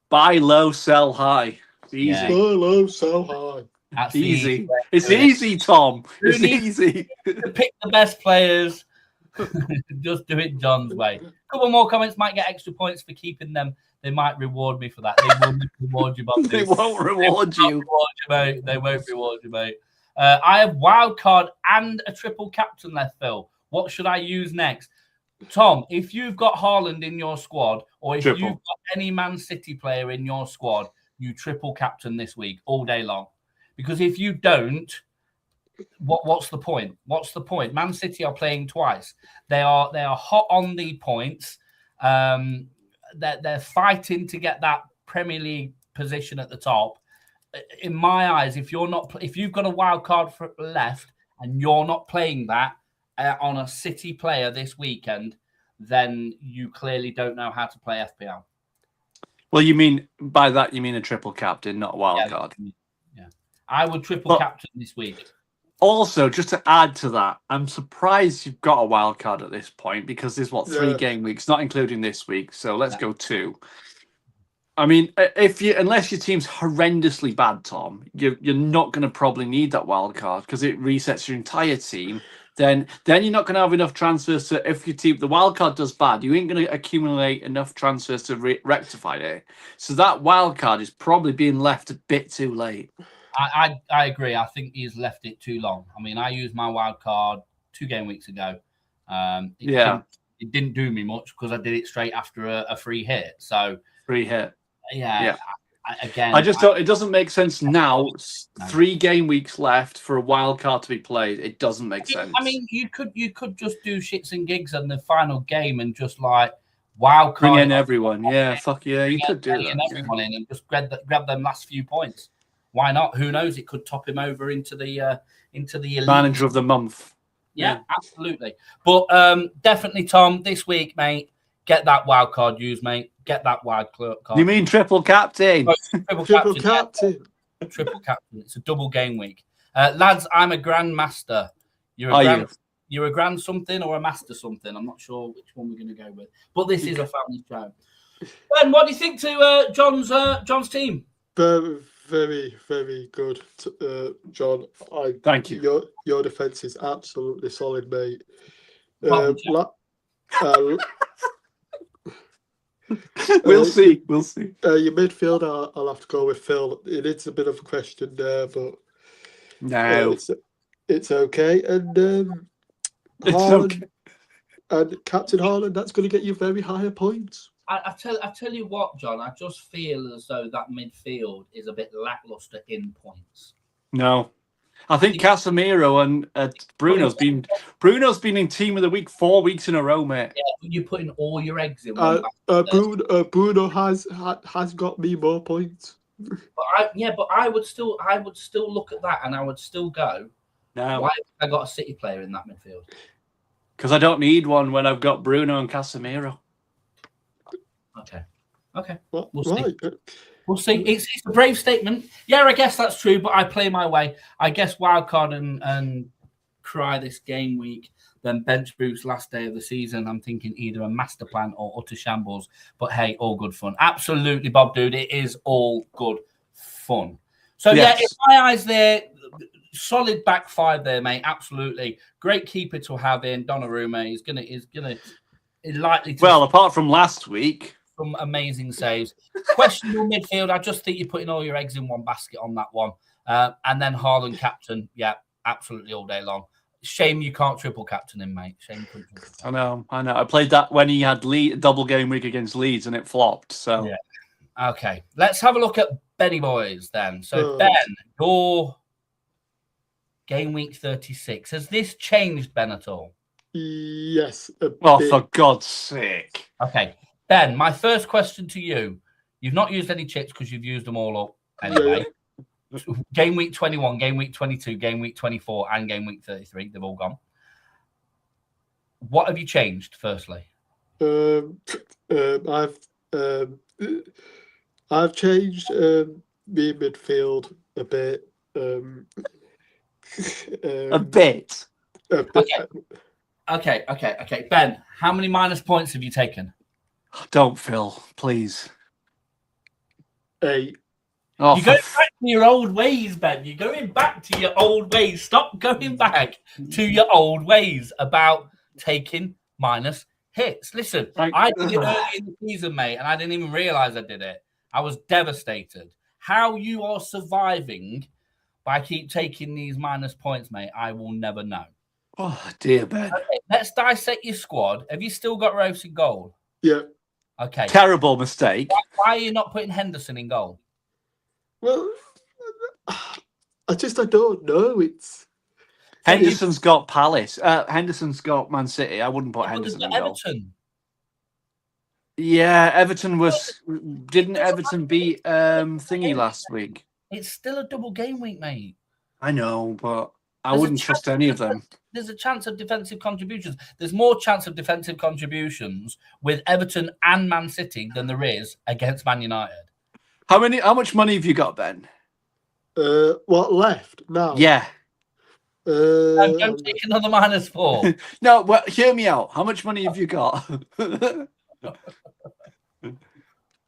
Buy low, sell high. It's easy.
Yeah.
So low, so high.
That's
Easy. It's easy, Tom. It's easy.
To pick the best players. Just do it John's way. A couple more comments might get extra points for keeping them. They might reward me for that. They will reward you, Bob.
They won't reward you.
Mate. They won't reward you, mate. I have wild card and a triple captain left, Phil. What should I use next? Tom, if you've got Haaland in your squad, or if you've got any Man City player in your squad, you triple captain this week all day long. Because if you don't, what's the point? What's the point? Man City are playing twice. They are hot on the points. They're fighting to get that Premier League position at the top. In my eyes, if you've got a wild card left and you're not playing that on a City player this weekend, then you clearly don't know how to play FPL.
Well, you mean by that you mean a triple captain, not a wild card.
Yeah, I would triple captain this week.
Also, just to add to that, I'm surprised you've got a wild card at this point because there's what 3 game weeks, not including this week. So let's go 2. I mean, unless your team's horrendously bad, Tom, you're not going to probably need that wild card because it resets your entire team. Then you're not going to have enough transfers to, if your team, the wild card does bad, you ain't going to accumulate enough transfers to rectify it. So that wild card is probably being left a bit too late.
I agree. I think he's left it too long. I mean, I used my wild card 2 game weeks ago. It didn't do me much because I did it straight after a free hit. So
free hit.
Yeah.
It doesn't make sense now. 3 game weeks left for a wild card to be played. It doesn't make sense.
I mean, you could just do shits and gigs on the final game and just like wild card.
Bring in everyone. Yeah, fuck yeah, you could do that.
Bring everyone in and just grab them last few points. Why not? Who knows? It could top him over into the elite.
Manager of the month.
Yeah, absolutely. But definitely, Tom, this week, mate, get that wild card used, mate. Get that wild card.
You mean triple captain?
Triple captain.
Triple captain. It's a double game week. Lads, I'm a grandmaster. You're a grand something or a master something. I'm not sure which one we're going to go with. But this is a family show. Ben, what do you think to John's team?
Very, very, very good, John.
Thank you.
Your defense is absolutely solid, mate.
We'll see.
Your midfield, I'll have to go with Phil. It is a bit of a question there, but
no,
it's okay. And
it's okay.
And Captain Haaland, that's going to get you very higher points.
I tell you what, John. I just feel as though that midfield is a bit lackluster in points.
No, I think Casemiro and Bruno's been in team of the week 4 weeks in a row, mate.
Yeah, you're putting all your eggs in.
Bruno has got me more points.
But I would still look at that and I would still go.
No,
why have I got a City player in that midfield?
Because I don't need one when I've got Bruno and Casemiro.
Okay.
Well,
we'll see. We'll see. It's a brave statement. Yeah, I guess that's true, but I play my way. I guess wildcard and cry this game week, then bench boost last day of the season. I'm thinking either a master plan or utter shambles. But hey, all good fun. Absolutely, Bob Dude. It is all good fun. So yes. In my eyes there, solid back 5 there, mate. Absolutely. Great keeper to have in. Donnarumma is likely to...
Well, apart from last week...
Some amazing saves. Questionable midfield. I just think you're putting all your eggs in one basket on that one. And then Haaland captain. Yeah, absolutely all day long. Shame you can't triple captain him, mate. Shame you couldn't triple captain.
I know. I played that when he had double game week against Leeds and it flopped. So
yeah. Okay. Let's have a look at Benny Boys then. So Ben, your game week 36. Has this changed, Ben, at all?
Yes.
For God's sake.
Okay. Ben, my first question to you. You've not used any chips because you've used them all up anyway. Yeah. Game week 21, game week 22, game week 24, and game week 33. They've all gone. What have you changed, firstly?
I've changed me midfield a bit.
A bit?
Okay. Ben, how many minus points have you taken?
Don't, Phil, please.
8.
You're going back to your old ways, Ben. You're going back to your old ways. Stop going back to your old ways about taking minus hits. Listen, I did it early in the season, mate, and I didn't even realize I did it. I was devastated. How you are surviving by keep taking these minus points, mate, I will never know.
Oh, dear, Ben.
Okay, let's dissect your squad. Have you still got Rose in goal?
Yeah.
Okay.
Terrible mistake.
Why are you not putting Henderson in goal?
Well, I don't know.
Henderson's got Palace. Henderson's got Man City. I wouldn't put Henderson in goal.
Everton.
Yeah, Everton was... Didn't Everton beat Thingy last week?
It's still a double game week, mate.
I know, but I wouldn't trust any of them.
There's a chance of defensive contributions. There's more chance of defensive contributions with Everton and Man City than there is against Man United.
How much money have you got, Ben?
What left now?
Yeah.
Don't take another -4.
No, well, hear me out. How much money have you got?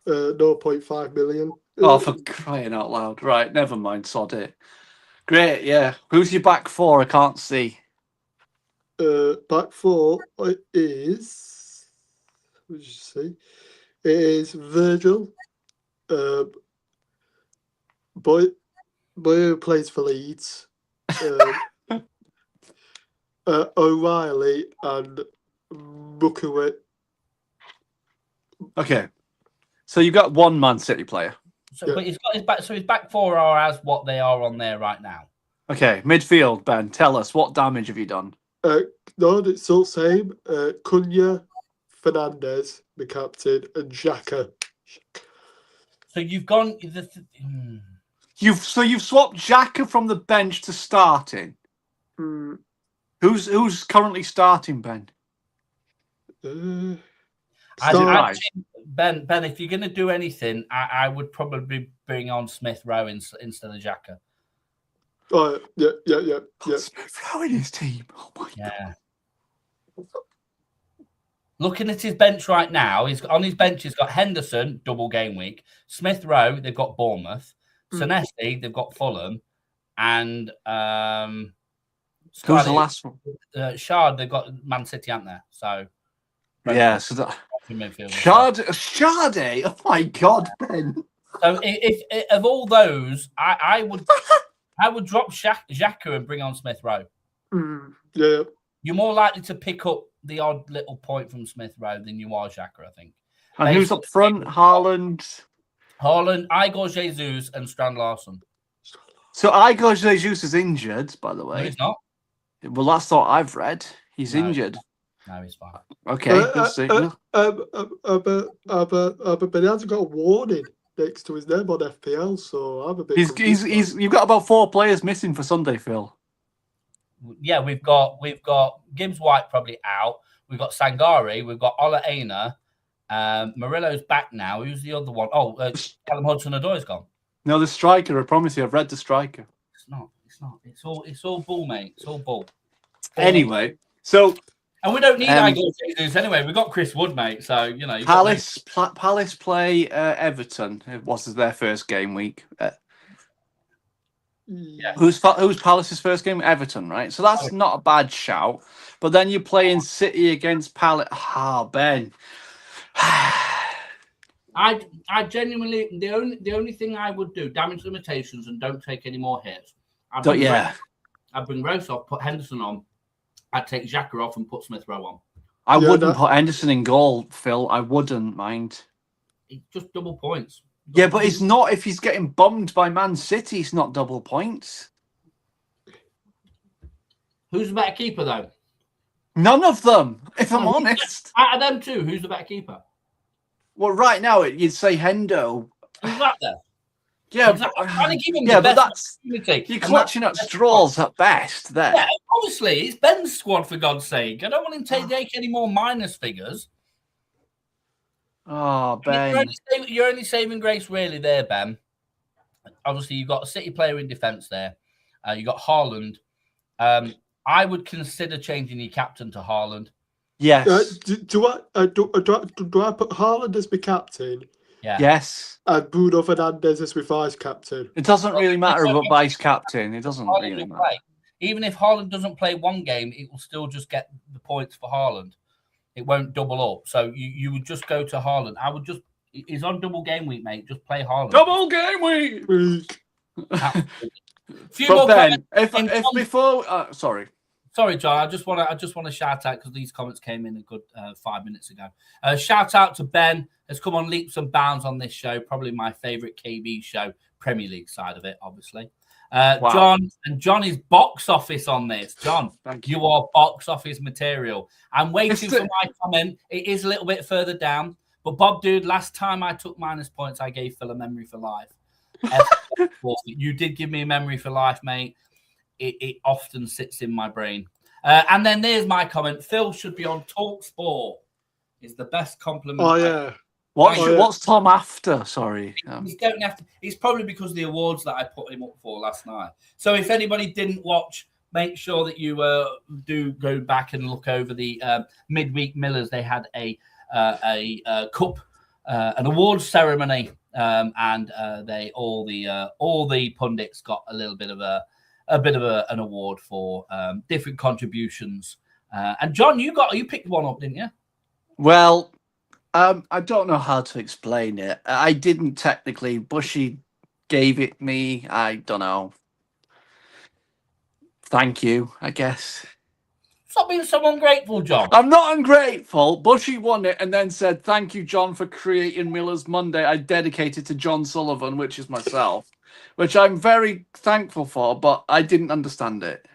0.5 million.
Oh, for crying out loud. Right, never mind, sod it. Great, yeah. Who's your back four? I can't see.
Back four is... What did you say? It is Virgil. Boy who plays for Leeds. O'Reilly and Mukawit.
Okay. So you've got one Man City player.
So,
Yeah.
but he's got his back. So his back four are as what they are on there right now.
Okay, midfield, Ben. Tell us, what damage have you done?
No, it's all the same. Cunha, Fernandez, the captain, and Xhaka.
So you've gone.
You've swapped Xhaka from the bench to starting.
Mm,
Who's currently starting, Ben?
Ben, if you're going to do anything, I would probably bring on Smith Rowe instead of Xhaka.
Oh, yeah.
Smith Rowe in his team. Oh my
God. Looking at his bench right now, he's got Henderson, double game week. Smith Rowe, they've got Bournemouth. Senesi, they've got Fulham. And
who's the last one?
Shard, they've got Man City, aren't there? So
yeah, so that Shard, oh my God, Ben.
So if of all those, I would drop Xhaka and bring on Smith Rowe.
Yeah.
You're more likely to pick up the odd little point from Smith Rowe than you are Xhaka, I think.
And who's up front? Haaland,
Igor Jesus, and Strand Larson.
So Igor Jesus is injured, by the way.
No, he's not.
Well, that's what I've read. He's injured.
No, he's fine.
Okay, we'll see.
But he hasn't got a warning next to his name on FPL, so I'm a bit.
You've got about 4 players missing for Sunday, Phil.
Yeah, we've got Gibbs White probably out. We've got Sangare. We've got Ola Aina. Murillo's back now. Who's the other one? Oh, Callum Hudson-Odoi's gone.
No, the striker. I promise you, I've read the striker.
It's not. It's all bull, mate. It's all bull.
Anyway, so.
And we don't need Igor Jesus anyway. We've got Chris Wood, mate. So, you know.
Palace play Everton. It was their first game week.
Yeah.
Who's Palace's first game? Everton, right? So that's not a bad shout. But then you're playing City against Palace. Ben.
I genuinely, the only thing I would do, damage limitations and don't take any more hits. I'd bring Rose off, put Henderson on. I'd take Xhaka off and put Smith Rowe on.
I wouldn't put Henderson in goal, Phil. I wouldn't mind.
It's just double points.
Yeah, but it's not if he's getting bummed by Man City. It's not double points.
Who's the better keeper, though?
None of them, if I'm honest.
Out of them two, who's the better keeper?
Well, right now, you'd say Hendo.
Who's that there?
Yeah,
but
that's you're clutching at straws at best. There,
yeah, obviously, it's Ben's squad for God's sake. I don't want him to take any more minus figures.
Oh, Ben,
you're only saving grace really there, Ben. Obviously, you've got a City player in defence there. You got Haaland. I would consider changing your captain to Haaland.
Yes.
Do I put Haaland as my captain?
Yeah.
Yes.
And Bruno Fernandes as my vice captain.
It doesn't really matter about vice captain. It doesn't really matter.
Even if Haaland doesn't play one game, it will still just get the points for Haaland. It won't double up. So you would just go to Haaland. I would just. He's on double game week, mate. Just play Haaland.
Double game week.
Few more
Ben, if before,
Sorry, John. I just want to shout out because these comments came in a good 5 minutes ago. Shout out to Ben. Has come on leaps and bounds on this show. Probably my favourite KB show, Premier League side of it, obviously. Wow. John is box office on this. John, you are box office material. I'm waiting for my comment. It is a little bit further down. But Bob, dude, last time I took minus points, I gave Phil a memory for life. You did give me a memory for life, mate. It often sits in my brain. And then there's my comment. Phil should be on Talk Sport. It's the best compliment.
Oh, yeah.
What's Tom after? Sorry.
He's going after. It's probably because of the awards that I put him up for last night. So if anybody didn't watch make sure that you do go back and look over the midweek Millers. They had a cup, an awards ceremony, and they all the pundits got a little bit of an award for different contributions. And John, you picked one up, didn't you?
Well, I don't know how to explain it. I didn't technically. Bushy gave it me. I don't know. Thank you, I guess.
Stop being so ungrateful, John.
I'm not ungrateful. Bushy won it and then said, "Thank you, John, for creating Miller's Monday. I dedicate it to John Sullivan," which is myself, which I'm very thankful for, but I didn't understand it.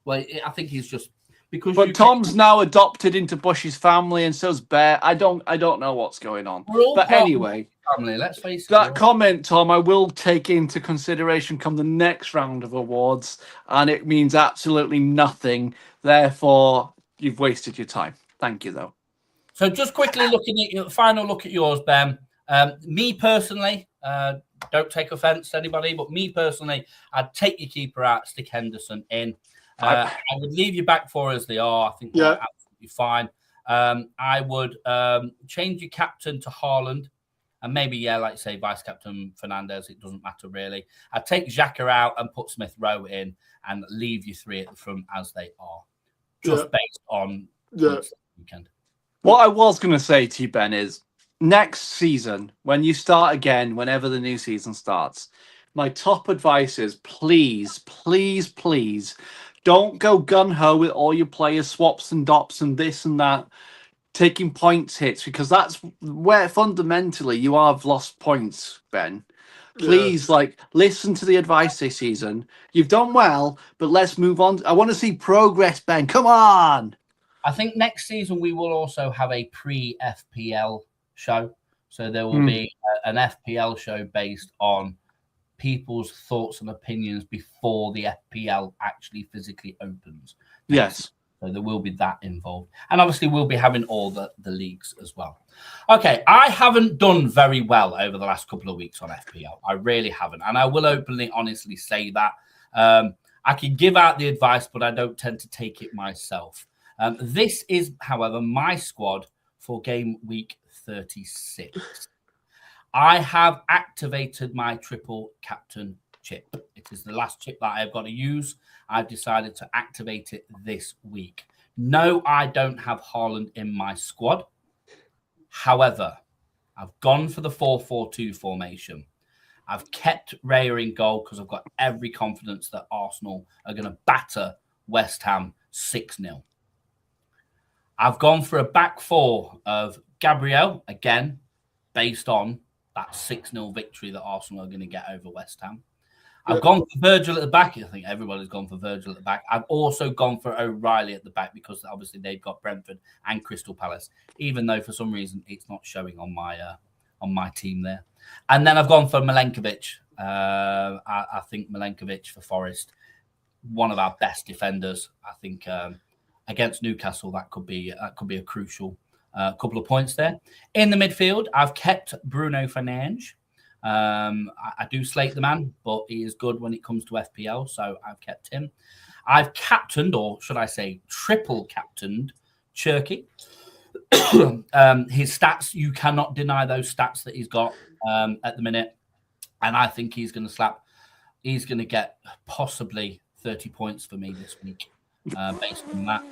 Well, I think he's just because.
But Tom's now adopted into Bushy's family, and so's Bear. I don't know what's going on. But anyway,
family. Let's face it.
That comment, Tom, I will take into consideration come the next round of awards, and it means absolutely nothing. Therefore, you've wasted your time. Thank you, though.
So, just quickly looking at your final look at yours, Ben. Me personally, don't take offence to anybody, but me personally, I'd take your keeper out, stick Henderson in. I would leave you back four as they are. I think they're absolutely fine. I would change your captain to Haaland. And maybe, like say, Vice Captain Fernandez. It doesn't matter, really. I'd take Xhaka out and put Smith Rowe in and leave you three at the front as they are. Just based on the weekend.
What I was going to say to you, Ben, is next season, when you start again, whenever the new season starts, my top advice is please, please, please don't go gun-ho with all your player swaps and dops and this and that, taking points hits, because that's where fundamentally you have lost points, Ben. Please, listen to the advice this season. You've done well, but let's move on. I want to see progress, Ben. Come on.
I think next season we will also have a pre-FPL show. So there will be an FPL show based on people's thoughts and opinions before the FPL actually physically opens.
Yes.
So there will be that involved. And obviously we'll be having all the leagues as well. Okay, I haven't done very well over the last couple of weeks on FPL. I really haven't. And I will openly, honestly say that. I can give out the advice, but I don't tend to take it myself. This is, however, my squad for game week 36. I have activated my triple captain chip. It is the last chip that I've got to use. I've decided to activate it this week. No, I don't have Haaland in my squad. However, I've gone for the 4-4-2 formation. I've kept Raya in goal because I've got every confidence that Arsenal are going to batter West Ham 6-0. I've gone for a back four of Gabriel, again, based on that 6-0 victory that Arsenal are going to get over West Ham. I've gone for Virgil at the back. I think everybody's gone for Virgil at the back. I've also gone for O'Reilly at the back because obviously they've got Brentford and Crystal Palace, even though for some reason it's not showing on my team there. And then I've gone for Milenkovic. I think Milenkovic for Forest, one of our best defenders. I think against Newcastle that could be a crucial couple of points there. In the midfield, I've kept Bruno Fernandes. I do slate the man, but he is good when it comes to FPL, so I've kept him. I've captained, or should I say triple captained, Cherky. His stats, you cannot deny those stats that he's got at the minute. And I think he's going to get possibly 30 points for me this week based on that.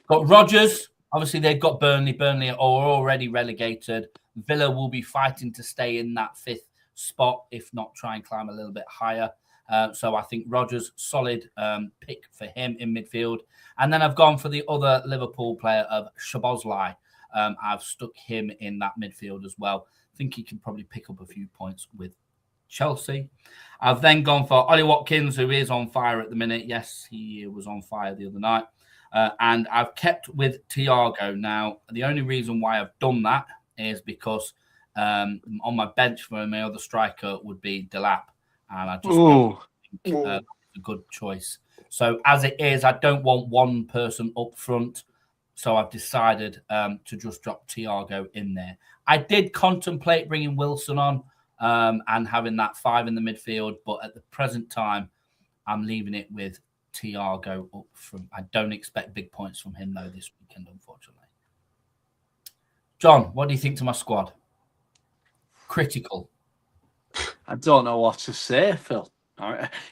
Got Rodgers. Obviously, they've got Burnley. Burnley are already relegated. Villa will be fighting to stay in that fifth spot, if not try and climb a little bit higher. So I think Rodgers, solid pick for him in midfield. And then I've gone for the other Liverpool player of Szoboszlai. I've stuck him in that midfield as well. I think he can probably pick up a few points with Chelsea. I've then gone for Ollie Watkins, who is on fire at the minute. Yes, he was on fire the other night. And I've kept with Thiago. Now, the only reason why I've done that is because on my bench for my other striker would be Delap. And I just think that's a good choice. So as it is, I don't want one person up front. So I've decided to just drop Thiago in there. I did contemplate bringing Wilson on and having that 5 in the midfield. But at the present time, I'm leaving it with Thiago up front. I don't expect big points from him, though, this weekend, unfortunately. John, what do you think to my squad? Critical.
I don't know what to say, Phil.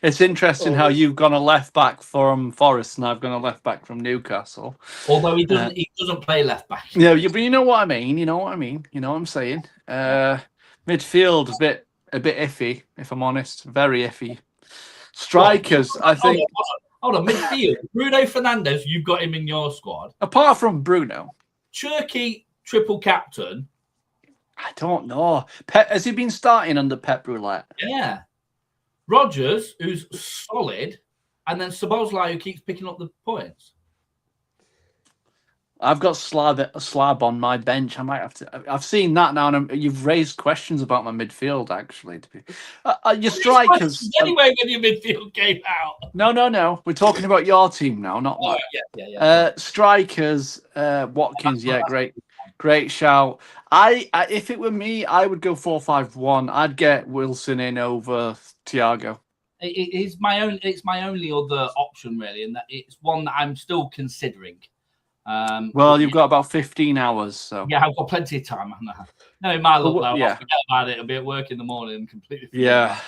It's interesting how you've gone a left back from Forest and I've gone a left back from Newcastle.
Although he doesn't play left back.
Yeah, but you know what I mean. You know what I'm saying. Midfield a bit iffy, if I'm honest. Very iffy. Strikers, I think.
Hold on, midfield. Bruno Fernandes, you've got him in your squad.
Apart from Bruno.
Turkey triple captain.
I don't know. Has he been starting under Pep Roulette?
Yeah. Rodgers, who's solid, and then Szoboszlai, who keeps picking up the points.
I've got Slab on my bench. I might have to. I've seen that now, and you've raised questions about my midfield. Actually, your strikers.
Anyway, when your midfield came out.
No. We're talking about your team now, not mine.
Yeah.
Strikers. Watkins. Yeah, great shout. If it were me, I would go 4-5-1. I'd get Wilson in over Thiago.
It's my only other option, really, and that it's one that I'm still considering.
Well, you've got about 15 hours, so
yeah, I've got plenty of time. No, in my look, though,
yeah.
I'll forget about it. I'll be at work in the morning and completely.
Yeah.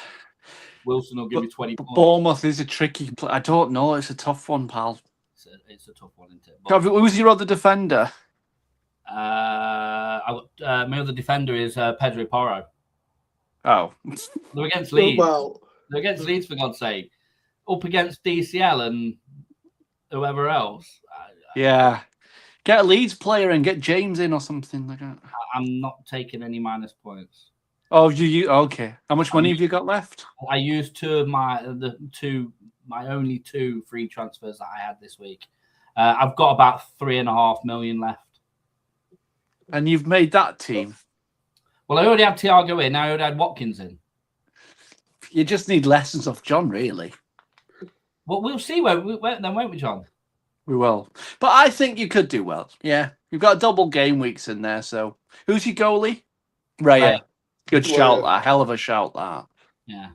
Wilson will give me 20 points.
Bournemouth is a tricky play. I don't know. It's a tough one, pal.
It's a tough one, isn't it? But,
who's your other defender?
my other defender is Pedro Porro.
Oh,
they're against Leeds.
Well,
They're against Leeds, for God's sake. Up against DCL and whoever else.
yeah. Get a Leeds player and get James in or something like that.
I'm not taking any minus points.
Oh, you okay? How much money have you got left?
I used my only 2 free transfers that I had this week. I've got about 3.5 million left.
And you've made that team.
Well, I already had Thiago in. I already had Watkins in.
You just need lessons off John, really.
Well, we'll see where then, won't we, John?
We will. But I think you could do well. Yeah. You've got double game weeks in there. So who's your goalie? Raya. Good shout, that. Hell of a shout, that.
Yeah.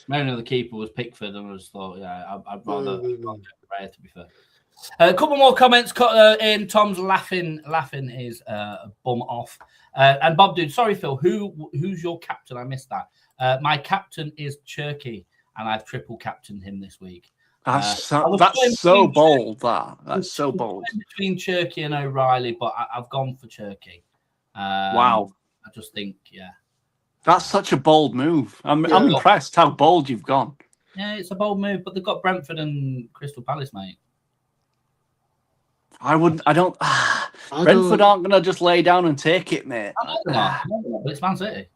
Mainly the keeper was Pickford, and I just thought, yeah, I'd rather Raya, to be fair. A couple more comments in. Tom's laughing is bum off. And Bob, dude, sorry, Phil. Who's your captain? I missed that. My captain is Cherky, and I've triple captained him this week.
That's so bold. That's so bold.
Between Cherky and O'Reilly, but I've gone for Cherky.
Wow.
I just think, yeah.
That's such a bold move. I'm impressed how bold you've gone.
Yeah, it's a bold move, but they've got Brentford and Crystal Palace, mate.
Brentford aren't going to just lay down and take it, mate.
But it's Man City.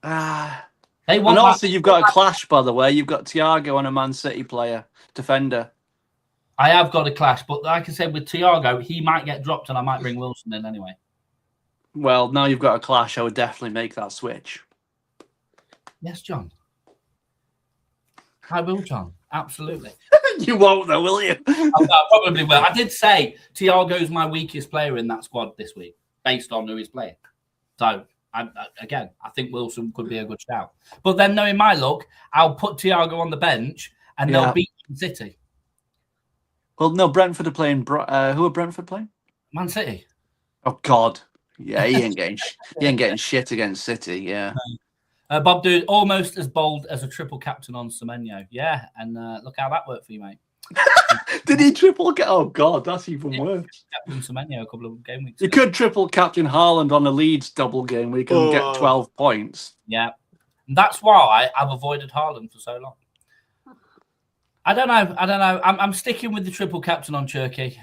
And also, you've got a clash, by the way. You've got Thiago and a Man City player, defender.
I have got a clash, but like I said, with Thiago, he might get dropped and I might bring Wilson in anyway.
Well, now you've got a clash. I would definitely make that switch.
Yes, John. I will, John. Absolutely.
You won't, though, will you?
I probably will. I did say Thiago's my weakest player in that squad this week, based on who he's playing. So, I think Wilson could be a good shout. But then, knowing my luck, I'll put Thiago on the bench and they'll beat City.
Well, no, Brentford are playing. Who are Brentford playing?
Man City.
Oh, God. Yeah, he ain't getting shit against City, yeah.
Bob, dude, almost as bold as a triple captain on Semenyo. Yeah, and look how that worked for you, mate.
Did he triple? Oh God, that's even worse.
Captain Semenyo a couple of game weeks.
You could triple captain Haaland on a Leeds double game week and get 12 points.
Yeah, and that's why I've avoided Haaland for so long. I don't know. I'm sticking with the triple captain on Cherky.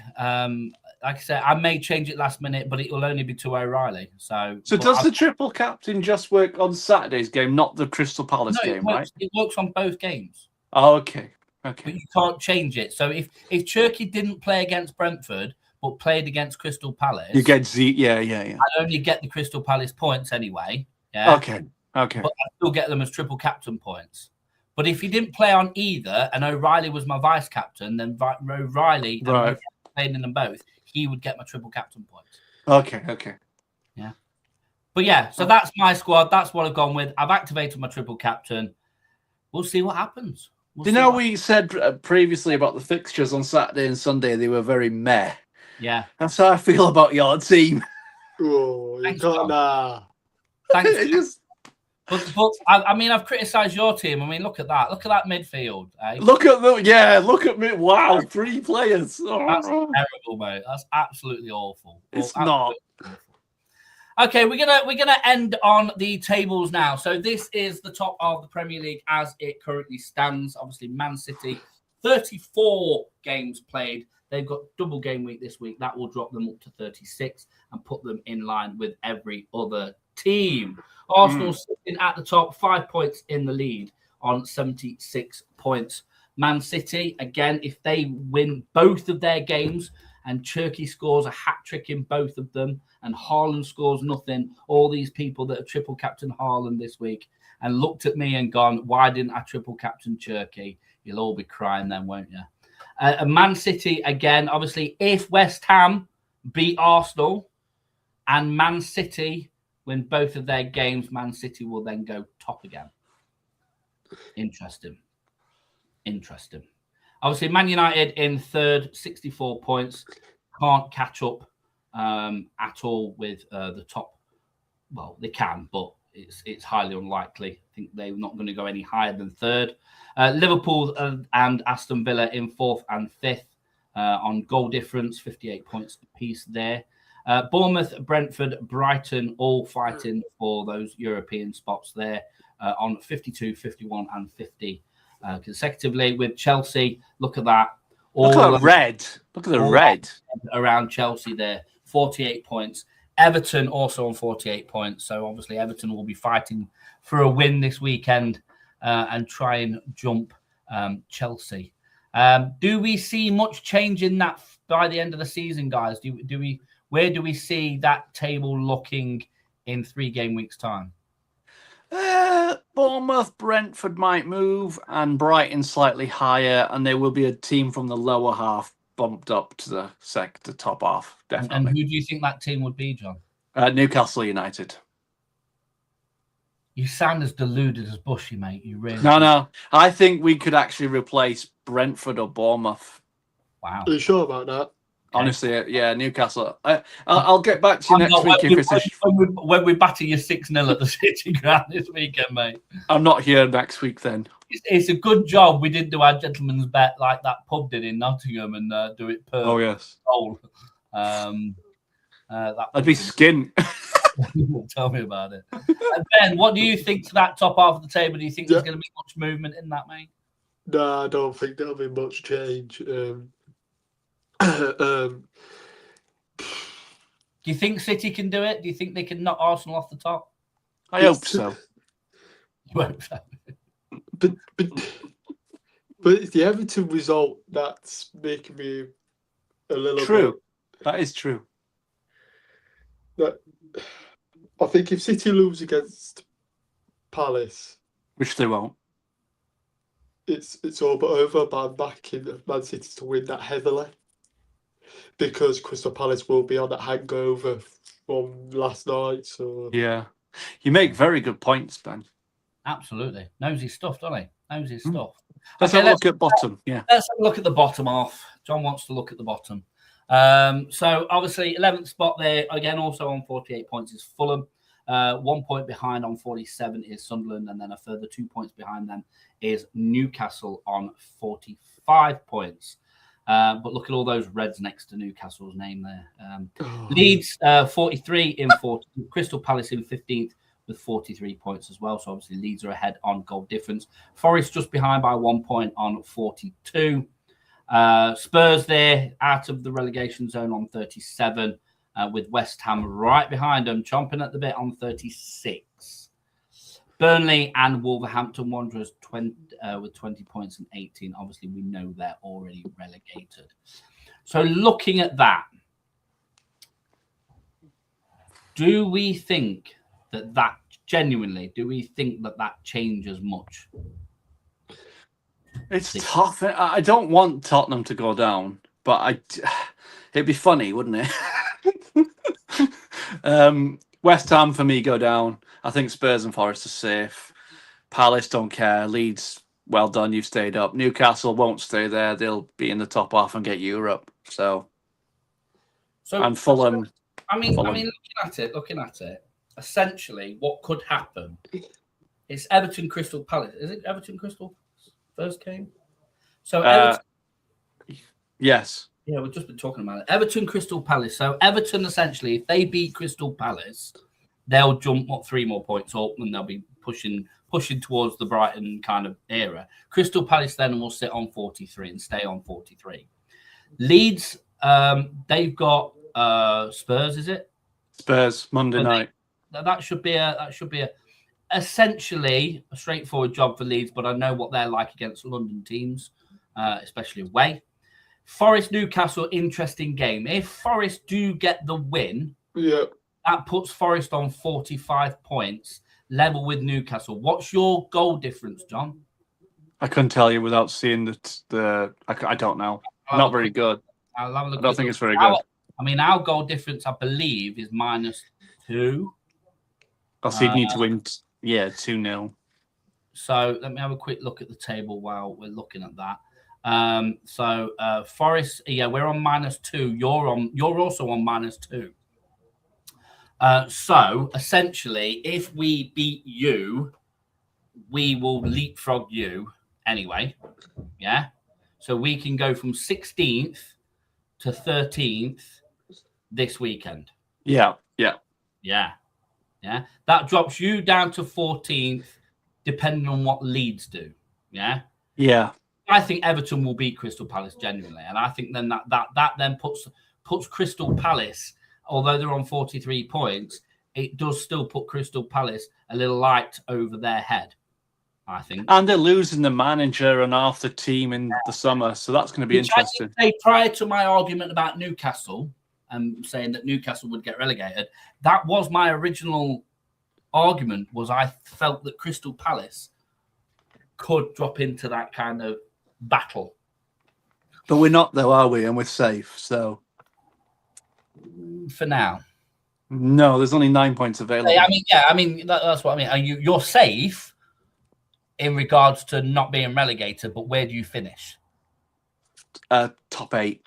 Like I said, I may change it last minute, but it will only be to O'Reilly. So
does the triple captain just work on Saturday's game, not the Crystal Palace game, right?
It works on both games.
Oh, okay.
But you can't change it. So if Cherky didn't play against Brentford, but played against Crystal Palace,
you get yeah.
I only get the Crystal Palace points anyway. Yeah.
Okay.
But I still get them as triple captain points. But if he didn't play on either, and O'Reilly was my vice captain, then O'Reilly and playing in them both, he would get my triple captain points.
Okay.
Yeah. But yeah, so that's my squad. That's what I've gone with. I've activated my triple captain. We'll see what happens. We'll
You
see
know,
what-
we said previously about the fixtures on Saturday and Sunday, they were very meh.
Yeah.
That's how I feel about your team.
Oh, you
Thanks,
can't.
John.
Nah.
Thanks.
It just-
But I mean, I've criticised your team. I mean, look at that. Look at that midfield. Eh?
look at me. Wow, 3 players.
That's terrible, mate. That's absolutely awful.
It's
Absolutely awful. Okay, we're gonna end on the tables now. So this is the top of the Premier League as it currently stands. Obviously, Man City, 34 games played. They've got double game week this week. That will drop them up to 36 and put them in line with every other team. Arsenal sitting at the top, 5 points in the lead on 76 points. Man City, again, if they win both of their games and Cherki scores a hat-trick in both of them and Haaland scores nothing, all these people that have triple captain Haaland this week and looked at me and gone, why didn't I triple captain Cherki? You'll all be crying then, won't you? Man City, again, obviously, if West Ham beat Arsenal and Man City win both of their games, Man City will then go top again. Interesting. Obviously, Man United in third, 64 points. Can't catch up at all with the top. Well, they can, but it's highly unlikely. I think they're not going to go any higher than third. Liverpool and Aston Villa in fourth and fifth on goal difference, 58 points apiece there. Bournemouth, Brentford, Brighton all fighting for those European spots there on 52, 51 and 50 consecutively with Chelsea. Look at that.
Look at the red. Look at the red.
Around Chelsea there, 48 points. Everton also on 48 points. So obviously Everton will be fighting for a win this weekend and try and jump Chelsea. Do we see much change in that by the end of the season, guys? Where do we see that table looking in 3 game weeks' time?
Bournemouth, Brentford might move, and Brighton slightly higher, and there will be a team from the lower half bumped up to the top half. Definitely.
And who do you think that team would be, John?
Newcastle United.
You sound as deluded as Bushy, mate. You really.
No. I think we could actually replace Brentford or Bournemouth.
Wow.
Are you sure about that?
Honestly, yeah, Newcastle. I'll get back to you next week if it's
when we batter you 6-0 at the City Ground this weekend, mate.
I'm not here next week then.
It's a good job we didn't do our gentleman's bet like that pub did in Nottingham and do it per goal.
I'd be skint.
Tell me about it. And Ben, what do you think to that top half of the table? Do you think there's going to be much movement in that, mate?
No, I don't think there'll be much change.
Do you think City can do it? Do you think they can knock Arsenal off the top?
I hope so.
You hope so.
But it's the Everton result that's making me a little
true. That is true.
That I think if City lose against Palace,
which they won't,
it's all but over. But I'm backing Man City to win that heavily because Crystal Palace will be on that hangover from last night. So
yeah, you make very good points, Ben.
Absolutely. Knows his stuff, doesn't he? Knows his stuff.
Let's have a look at bottom. Yeah.
Let's have a look at the bottom half. John wants to look at the bottom. So obviously 11th spot there, again, also on 48 points is Fulham. 1 point behind on 47 is Sunderland, and then a further 2 points behind them is Newcastle on 45 points. But look at all those reds next to Newcastle's name there. Leeds 43 in 40, Crystal Palace in 15th with 43 points as well. So obviously Leeds are ahead on goal difference. Forest just behind by 1 point on 42. Spurs there out of the relegation zone on 37, with West Ham right behind them, chomping at the bit on 36. Burnley and Wolverhampton Wanderers with 20 points and 18. Obviously, we know they're already relegated. So looking at that, do we think that genuinely, do we think that changes much?
It's tough. I don't want Tottenham to go down, but it'd be funny, wouldn't it? West Ham for me go down. I think Spurs and Forest are safe. Palace don't care. Leeds well done, you've stayed up. Newcastle won't stay there. They'll be in the top half and get Europe. So and Fulham.
I mean, looking at it, essentially, what could happen is Everton Crystal Palace. Is it Everton Crystal first game? So Everton,
yes.
Yeah, we've just been talking about it. Everton Crystal Palace. So Everton, essentially, if they beat Crystal Palace, they'll jump 3 more points up and they'll be pushing towards the Brighton kind of era. Crystal Palace then will sit on 43 and stay on 43. Leeds, they've got Spurs, is it?
Spurs Monday night.
That should be essentially a straightforward job for Leeds, but I know what they're like against London teams, especially away. Forest Newcastle, interesting game. If Forest do get the win, that puts Forest on 45 points, level with Newcastle. What's your goal difference, John?
I couldn't tell you without seeing the. I don't know. Not very good. I don't think it's very good.
I mean, our goal difference, I believe, is -2.
So you'd need to win. 2-0.
So let me have a quick look at the table while we're looking at that. So Forest, we're on -2. You're also on -2. So essentially, if we beat you, we will leapfrog you anyway. Yeah. So we can go from 16th to 13th this weekend.
Yeah.
That drops you down to 14th, depending on what Leeds do. Yeah. I think Everton will beat Crystal Palace genuinely, and I think then that then puts Crystal Palace, although they're on 43 points, it does still put Crystal Palace a little light over their head, I think.
And they're losing the manager and half the team in the summer, so that's going to be interesting.
I did say prior to my argument about Newcastle, saying that Newcastle would get relegated, that was my original argument. Was I felt that Crystal Palace could drop into that kind of battle.
But we're not, though, are we? And we're safe, so.
For now.
No, there's only 9 points available.
That's what I mean. And you're safe in regards to not being relegated, but where do you finish?
Top 8.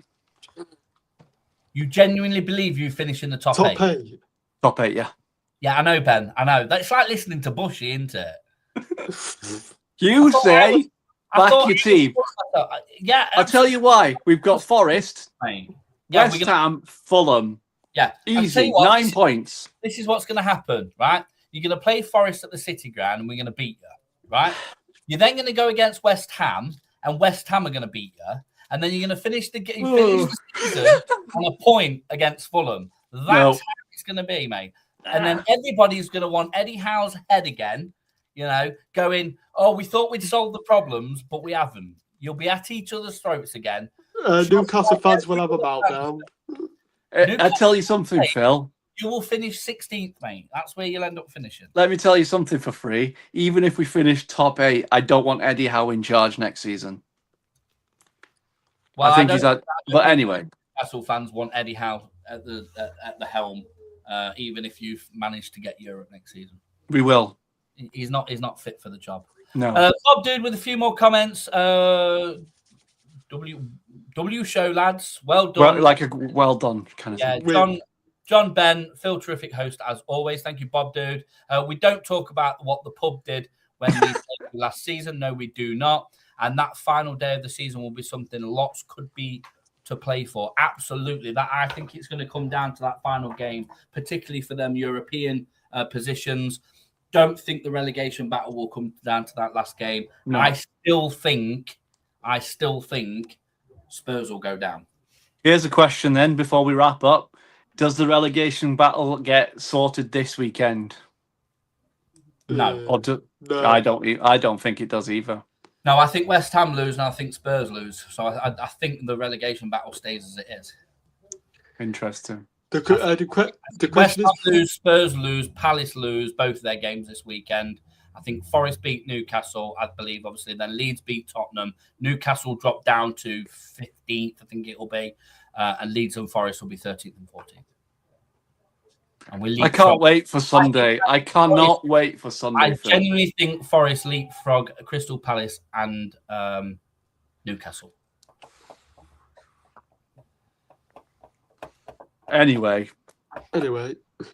You genuinely believe you finish in the top 8?
Top 8, yeah.
Yeah, I know, Ben. I know. That's like listening to Bushy, isn't it?
You say, back your team.
Yeah.
I'll tell you why. We've got Forest, West Ham, Fulham.
Yeah.
Easy. 9 points.
This is what's going to happen, right? You're going to play Forest at the City Ground and we're going to beat you, right? You're then going to go against West Ham and West Ham are going to beat you. And then you're going to finish the season on a point against Fulham. That's how it's going to be, mate. And then everybody's going to want Eddie Howe's head again, going, oh, we thought we'd solved the problems, but we haven't. You'll be at each other's throats again.
Newcastle fans will have a meltdown.
I'll tell you something, Phil.
You will finish 16th, mate. That's where you'll end up finishing.
Let me tell you something for free. Even if we finish top 8, I don't want Eddie Howe in charge next season.
Well,
I think he's had. But anyway,
Newcastle fans want Eddie Howe at the helm, even if you've managed to get Europe next season.
We will.
He's not fit for the job.
No.
Bob Dude with a few more comments. W show, lads. Well done.
Well done kind of
thing. John Ben, Phil, terrific host as always. Thank you, Bob Dude. We don't talk about what the pub did when we played last season. No, we do not. And that final day of the season will be something lots could be to play for. Absolutely. That I think it's going to come down to that final game, particularly for them European positions. Don't think the relegation battle will come down to that last game. No. I still think Spurs will go down.
Here's a question then before we wrap up. Does the relegation battle get sorted this weekend?
No.
No.
I don't think it does either.
No, I think West Ham lose and I think Spurs lose. So I think the relegation battle stays as it is.
Interesting.
The
West
question
Ham
is...
lose, Spurs lose, Palace lose, both of their games this weekend. I think Forest beat Newcastle, I believe, obviously. Then Leeds beat Tottenham. Newcastle dropped down to 15th, I think it will be. And Leeds and Forest will be 13th and 14th. And we
I can't wait for Sunday. I cannot wait for Sunday.
I genuinely think Forest leapfrog Crystal Palace and Newcastle.
Anyway,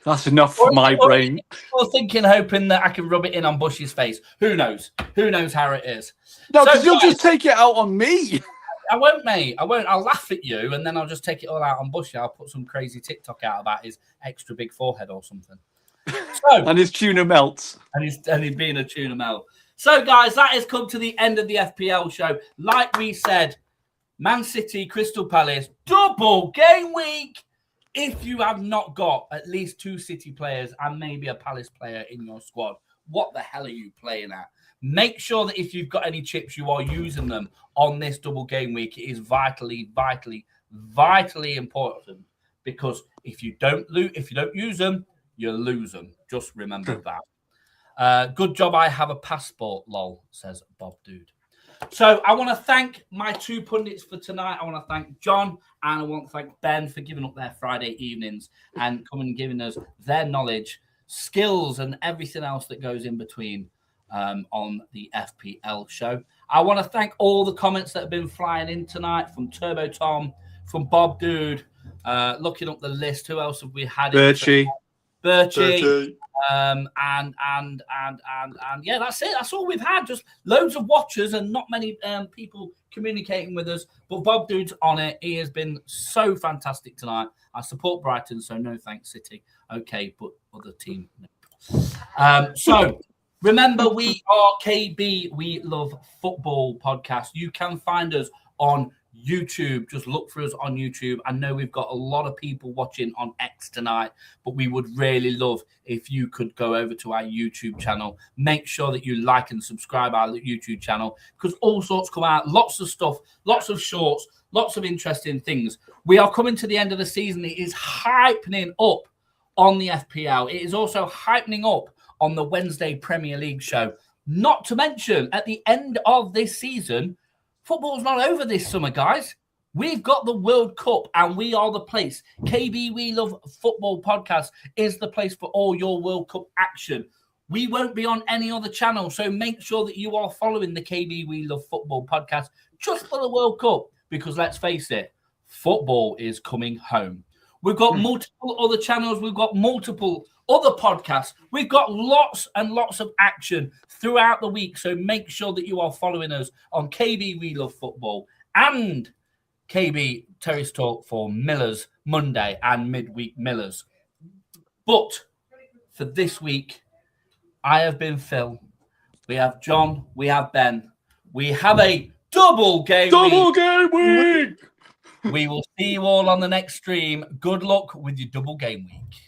that's enough for my brain.
Or thinking, hoping that I can rub it in on Bush's face. Who knows? Who knows how it is?
No, because you'll just take it out on me.
I won't, mate. I won't. I'll laugh at you, and then I'll just take it all out on Bushy. I'll put some crazy TikTok out about his extra big forehead or something. So,
and his tuna melts.
And he's being a tuna melt. So, guys, that has come to the end of the FPL show. Like we said, Man City, Crystal Palace, double game week. If you have not got at least 2 City players and maybe a Palace player in your squad, what the hell are you playing at? Make sure that if you've got any chips, you are using them on this double game week. It is vitally, vitally, vitally important, because if you don't use them, you lose them. Just remember that. Good job I have a passport, lol, says Bob Dude. So I want to thank my 2 pundits for tonight. I want to thank John and I want to thank Ben for giving up their Friday evenings and coming and giving us their knowledge, skills, and everything else that goes in between on the FPL show. I want to thank all the comments that have been flying in tonight from Turbo Tom, from Bob Dude, looking up the list. Who else have we had?
Birchie.
And yeah, that's it. That's all we've had. Just loads of watchers and not many people communicating with us. But Bob Dude's on it. He has been so fantastic tonight. I support Brighton, so no thanks, City. Okay, but other team. So remember, we are KB We Love Football podcast. You can find us on YouTube. Just look for us on YouTube. I know we've got a lot of people watching on X tonight, but we would really love if you could go over to our YouTube channel. Make sure that you like and subscribe our YouTube channel, because all sorts come out, lots of stuff, lots of shorts, lots of interesting things. We are coming to the end of the season. It is hypening up on the FPL. It is also hypening up on the Wednesday Premier League show. Not to mention, at the end of this season, football's not over this summer, guys. We've got the World Cup and we are the place. KB We Love Football podcast is the place for all your World Cup action. We won't be on any other channel, so make sure that you are following the KB We Love Football podcast just for the World Cup, because let's face it, football is coming home. We've got multiple other channels. We've got multiple other podcasts. We've got lots and lots of action throughout the week. So make sure that you are following us on KB We Love Football and KB Terrace Talk for Millers Monday and midweek Millers. But for this week, I have been Phil. We have John. We have Ben. We have a double game week. We will see you all on the next stream. Good luck with your double game week.